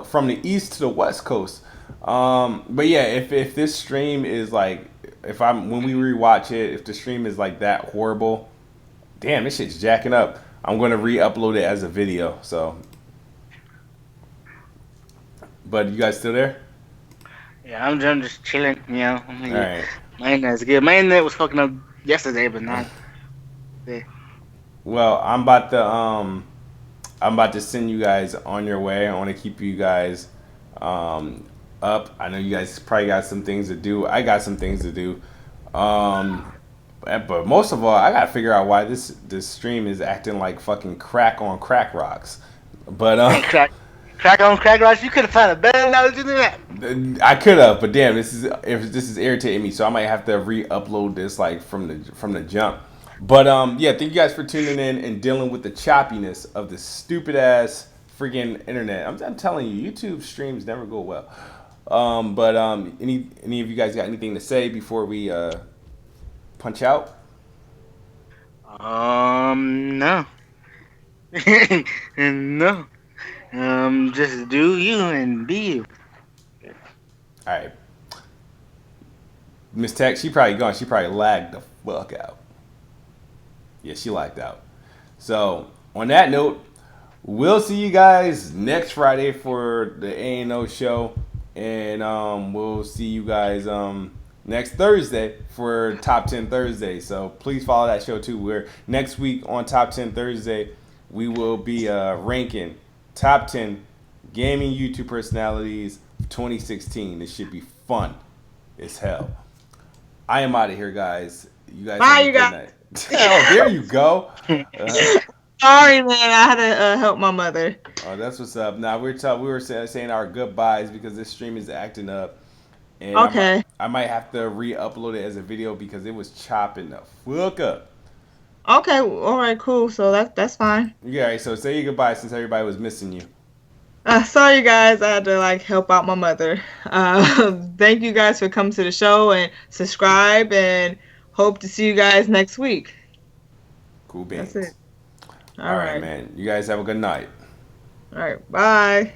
from the east to the west coast. But yeah, if this stream is like, when we rewatch it, if the stream is like that horrible, damn, this shit's jacking up. I'm gonna re-upload it as a video. So, but you guys still there? Yeah, I'm just chilling. You know. All right. My internet's good. My internet was fucking up yesterday, but not. Yeah. Well, I'm about to send you guys on your way. I want to keep you guys up. I know you guys probably got some things to do. I got some things to do. But most of all, I gotta figure out why this stream is acting like fucking crack on crack rocks. But Crack on crack rocks. You could have found a better analogy than that. I could have, but damn, this is irritating me. So I might have to re-upload this like from the jump. But yeah, thank you guys for tuning in and dealing with the choppiness of this stupid ass freaking internet. I'm telling you, YouTube streams never go well. But any of you guys got anything to say before we punch out? No. No. Just do you and be you. All right. Miss Tech, she probably gone. She probably lagged the fuck out. Yeah, she lagged out. So on that note, we'll see you guys next Friday for the A&O show, and we'll see you guys next Thursday for Top 10 Thursday. So please follow that show too. Where next week on Top 10 Thursday, we will be ranking Top 10 gaming YouTube personalities of 2016. This should be fun as hell. I am out of here, guys. You guys Bye, have a you good guys. night. Oh, there you go. Sorry, man. I had to help my mother. Oh, that's what's up. Now we were saying our goodbyes because this stream is acting up, and Okay. I might have to re-upload it as a video because it was chopping the fuck up. Okay. All right. Cool. So that's fine. Yeah. All right, so say your goodbye since everybody was missing you. Sorry, guys. I had to help out my mother. Thank you guys for coming to the show and subscribe, and hope to see you guys next week. Cool beans. That's it. All right, man. You guys have a good night. All right. Bye.